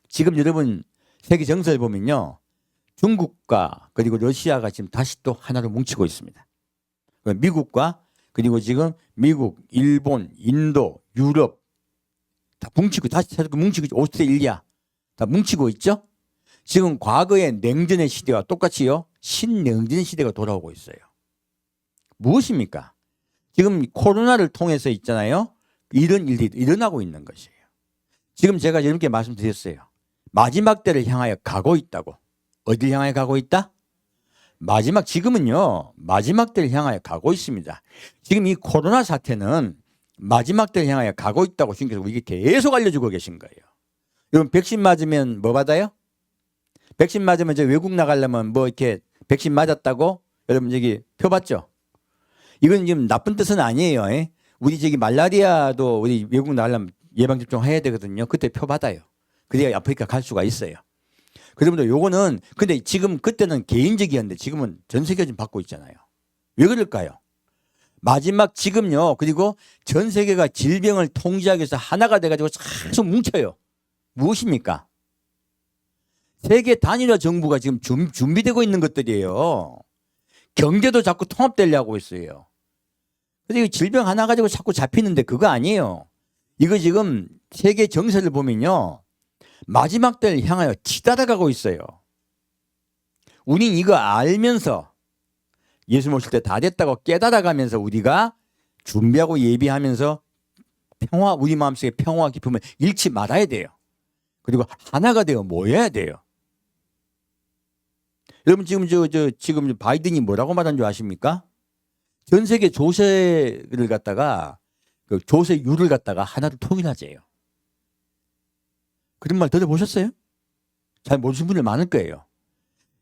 지금 여러분 세계 정세를 보면요, 중국과 그리고 러시아가 지금 다시 또 하나로 뭉치고 있습니다. 미국과 그리고 지금 미국, 일본, 인도, 유럽 다 뭉치고 다시 새롭게 뭉치고 오스트레일리아 다 뭉치고 있죠. 지금 과거의 냉전의 시대와 똑같이요, 신냉전 시대가 돌아오고 있어요. 무엇입니까? 지금 코로나를 통해서 있잖아요, 이런 일들이 일어나고 있는 것이에요. 지금 제가 여러분께 말씀드렸어요. 마지막 때를 향하여 가고 있다고. 어딜 향하여 가고 있다? 지금은요, 마지막 때를 향하여 가고 있습니다. 지금 이 코로나 사태는 마지막 때를 향하여 가고 있다고 주님께서 우리에게 계속 알려주고 계신 거예요. 여러분, 백신 맞으면 뭐 받아요? 백신 맞으면 이제 외국 나가려면 뭐 이렇게 백신 맞았다고? 여러분, 여기 표 받죠? 이건 지금 나쁜 뜻은 아니에요. 우리 저기 말라리아도 우리 외국 나가려면 예방접종 해야 되거든요. 그때 표 받아요. 그래야 아프리카 갈 수가 있어요. 그러면 요거는 근데 지금 그때는 개인적이었는데 지금은 전 세계적으로 받고 있잖아요. 왜 그럴까요? 마지막 지금요, 그리고 전 세계가 질병을 통제하기 위해서 하나가 돼가지고 계속 뭉쳐요. 무엇입니까? 세계 단일화 정부가 지금 준비되고 있는 것들이에요. 경제도 자꾸 통합되려고 했어요. 근데 이 질병 하나 가지고 자꾸 잡히는데 그거 아니에요. 이거 지금 세계 정세를 보면요, 마지막 때를 향하여 치달아가고 있어요. 우린 이거 알면서 예수님 오실 때 다 됐다고 깨달아가면서 우리가 준비하고 예비하면서 우리 마음속에 평화 깊음을 잃지 말아야 돼요. 그리고 하나가 되어 모여야 돼요. 여러분 지금 바이든이 뭐라고 말한 줄 아십니까? 전 세계 조세를 갖다가 그 조세율을 갖다가 하나로 통일하재요. 그런 말 들어보셨어요? 잘 모르시는 분들 많을 거예요.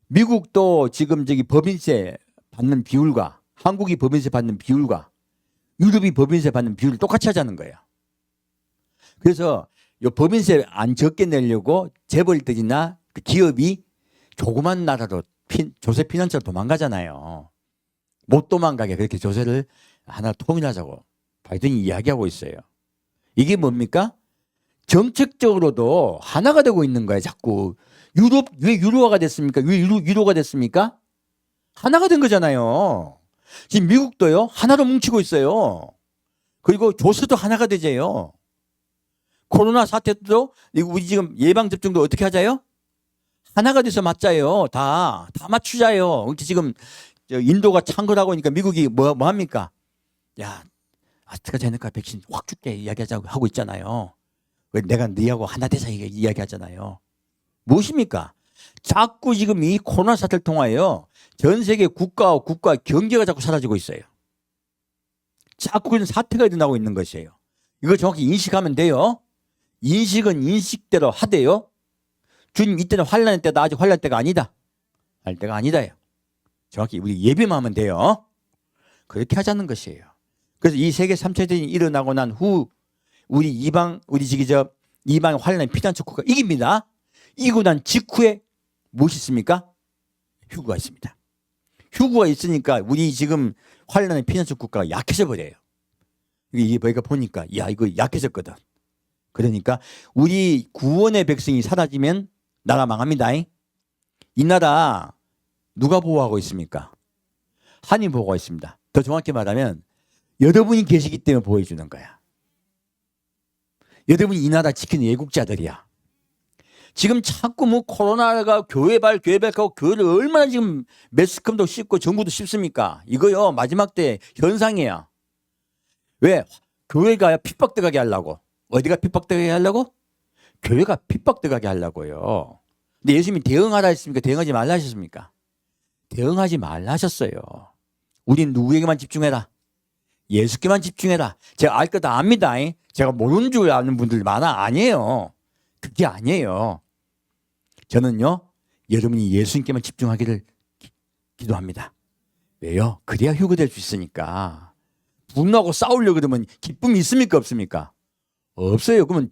미국도 지금 법인세 받는 비율과 한국이 법인세 받는 비율과 유럽이 법인세 받는 비율을 똑같이 하자는 거예요. 그래서 이 법인세 안 적게 내려고 재벌들이나 그 기업이 조그만 나라로 조세 피난처로 도망가잖아요. 못 도망가게 그렇게 조세를 하나 통일하자고 바이든이 이야기하고 있어요. 이게 뭡니까? 정책적으로도 하나가 되고 있는 거예요. 자꾸 왜 유로화가 됐습니까? 왜 유로가 됐습니까? 하나가 된 거잖아요. 지금 미국도요, 하나로 뭉치고 있어요. 그리고 조세도 하나가 되재요. 코로나 사태 때도 우리 지금 예방접종도 어떻게 하자요? 하나가 돼서 맞자요. 다 맞추자요. 지금 인도가 창궐하고 있으니까 미국이 뭐 합니까? 야, 아스트라제네카 백신 확 줄게 이야기하자고 하고 있잖아요. 왜 내가 너희하고 하나 되자 이야기하잖아요. 무엇입니까? 자꾸 지금 이 코로나 사태를 통하여 전 세계 국가와 경제가 자꾸 사라지고 있어요. 자꾸 그런 사태가 일어나고 있는 것이에요. 이걸 정확히 인식하면 돼요. 인식은 인식대로 하되요. 주님 이때는 환난의 때다. 아직 환난 때가 아니다. 할 때가 아니다요. 정확히 우리 예비만 하면 돼요. 그렇게 하자는 것이에요. 그래서 이 세계 3차 대전이 일어나고 난 후 우리 이방 환난의 피난처 국가 이깁니다. 이기고 난 직후에 무엇이 있습니까? 휴구가 있습니다. 휴구가 있으니까 우리 지금 환난의 피난처 국가가 약해져 버려요. 이게 저희가 보니까 야 이거 약해졌거든. 그러니까 우리 구원의 백성이 사라지면 나라 망합니다. 이 나라 누가 보호하고 있습니까? 하나님 보호하고 있습니다. 더 정확히 말하면 여러분이 계시기 때문에 보호해 주는 거야. 여러분이 이 나라 지키는 애국자들이야. 지금 자꾸 뭐 코로나가 교회 발하고 교회를 얼마나 지금 매스컴도 씹고 정부도 씹습니까? 이거요 마지막 때 현상이야. 왜? 교회가 핍박당하게 하려고. 어디가 핍박당하게 하려고? 교회가 핍박당하게 하려고요. 근데 예수님이 대응하라 했습니까? 대응하지 말라 하셨습니까? 대응하지 말라 하셨어요. 우린 누구에게만 집중해라. 예수께만 집중해라. 제가 알 거 다 압니다. 제가 모르는 줄 아는 분들 많아. 아니에요. 그게 아니에요. 저는요 여러분이 예수님께만 집중하기를 기도합니다. 왜요? 그래야 휴거될 수 있으니까. 분노하고 싸우려고 그러면 기쁨이 있습니까? 없습니까? 없어요. 그러면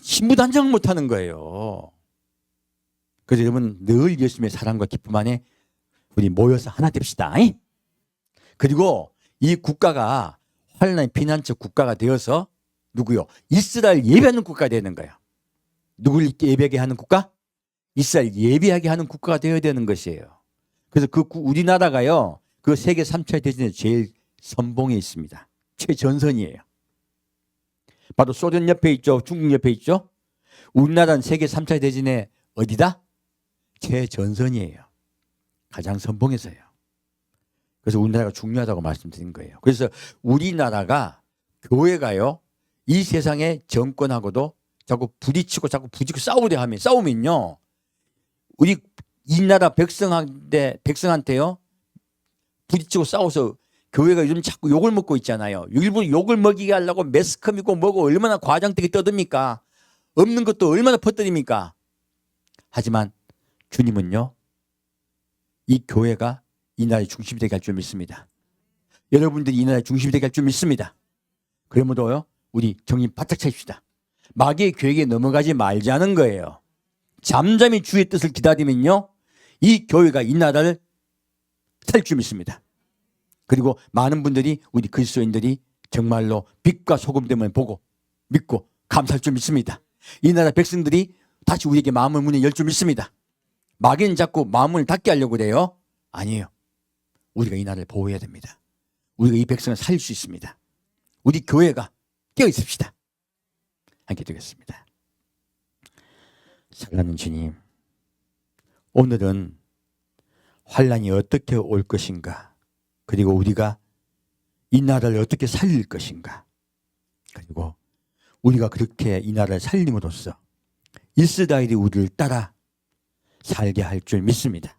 신부단장 못하는 거예요. 그래서 여러분 늘 예수님의 사랑과 기쁨 안에 우리 모여서 하나 됩시다. 그리고 이 국가가 환난의 피난처 국가가 되어서 누구요? 이스라엘 예배하는 국가가 되는 거예요. 누굴 예배하게 하는 국가? 이스라엘 예배하게 하는 국가가 되어야 되는 것이에요. 그래서 우리나라가요 그 세계 3차 대전에 제일 선봉에 있습니다. 최전선이에요. 바로 소련 옆에 있죠. 중국 옆에 있죠. 우리나라는 세계 3차 대전에 어디다? 최전선이에요. 가장 선봉에서요. 그래서 우리나라가 중요하다고 말씀드린 거예요. 그래서 우리나라가 교회가요 이 세상의 정권하고도 자꾸 부딪히고 싸우면요 우리 이 나라 백성한테요 부딪히고 싸워서 교회가 요즘 자꾸 욕을 먹고 있잖아요. 일부러 욕을 먹이게 하려고 매스컴이고 뭐고 얼마나 과장되게 떠듭니까? 없는 것도 얼마나 퍼뜨립니까? 하지만 주님은요 이 교회가 이 나라의 중심이 되게 할 줄 믿습니다. 여러분들이 이 나라의 중심이 되게 할 줄 믿습니다. 그러므로요 우리 정신 바짝 차립시다. 마귀의 계획에 넘어가지 말자는 거예요. 잠잠히 주의 뜻을 기다리면요 이 교회가 이 나라를 살 줄 믿습니다. 그리고 많은 분들이 우리 그리스도인들이 정말로 빛과 소금됨을 보고 믿고 감사할 줄 믿습니다. 이 나라 백성들이 다시 우리에게 마음의 문을 열 줄 믿습니다. 마귀는 자꾸 마음을 닫게 하려고 그래요. 아니에요. 우리가 이 나라를 보호해야 됩니다. 우리가 이 백성을 살릴 수 있습니다. 우리 교회가 깨어 있읍시다. 함께 되겠습니다. 사랑하는 주님, 오늘은 환난이 어떻게 올 것인가, 그리고 우리가 이 나라를 어떻게 살릴 것인가, 그리고 우리가 그렇게 이 나라를 살림으로써 이스라엘이 우리를 따라 살게 할 줄 믿습니다.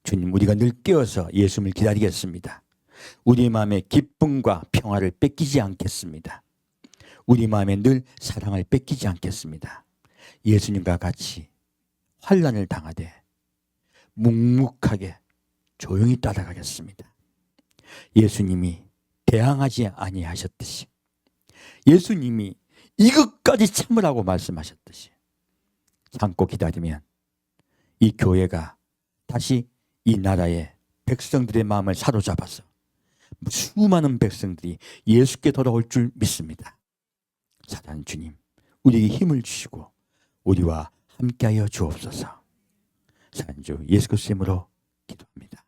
주님, 우리가 늘 깨어서 예수님을 기다리겠습니다. 우리 마음의 기쁨과 평화를 뺏기지 않겠습니다. 우리 마음에 늘 사랑을 뺏기지 않겠습니다. 예수님과 같이 환난을 당하되 묵묵하게 조용히 따라가겠습니다. 예수님이 대항하지 아니하셨듯이, 예수님이 이것까지 참으라고 말씀하셨듯이 참고 기다리면 이 교회가 다시 이 나라의 백성들의 마음을 사로잡아서 수많은 백성들이 예수께 돌아올 줄 믿습니다. 사랑하는 주님, 우리에게 힘을 주시고 우리와 함께하여 주옵소서. 사랑하는 주 예수 그리스도의 이름으로 기도합니다.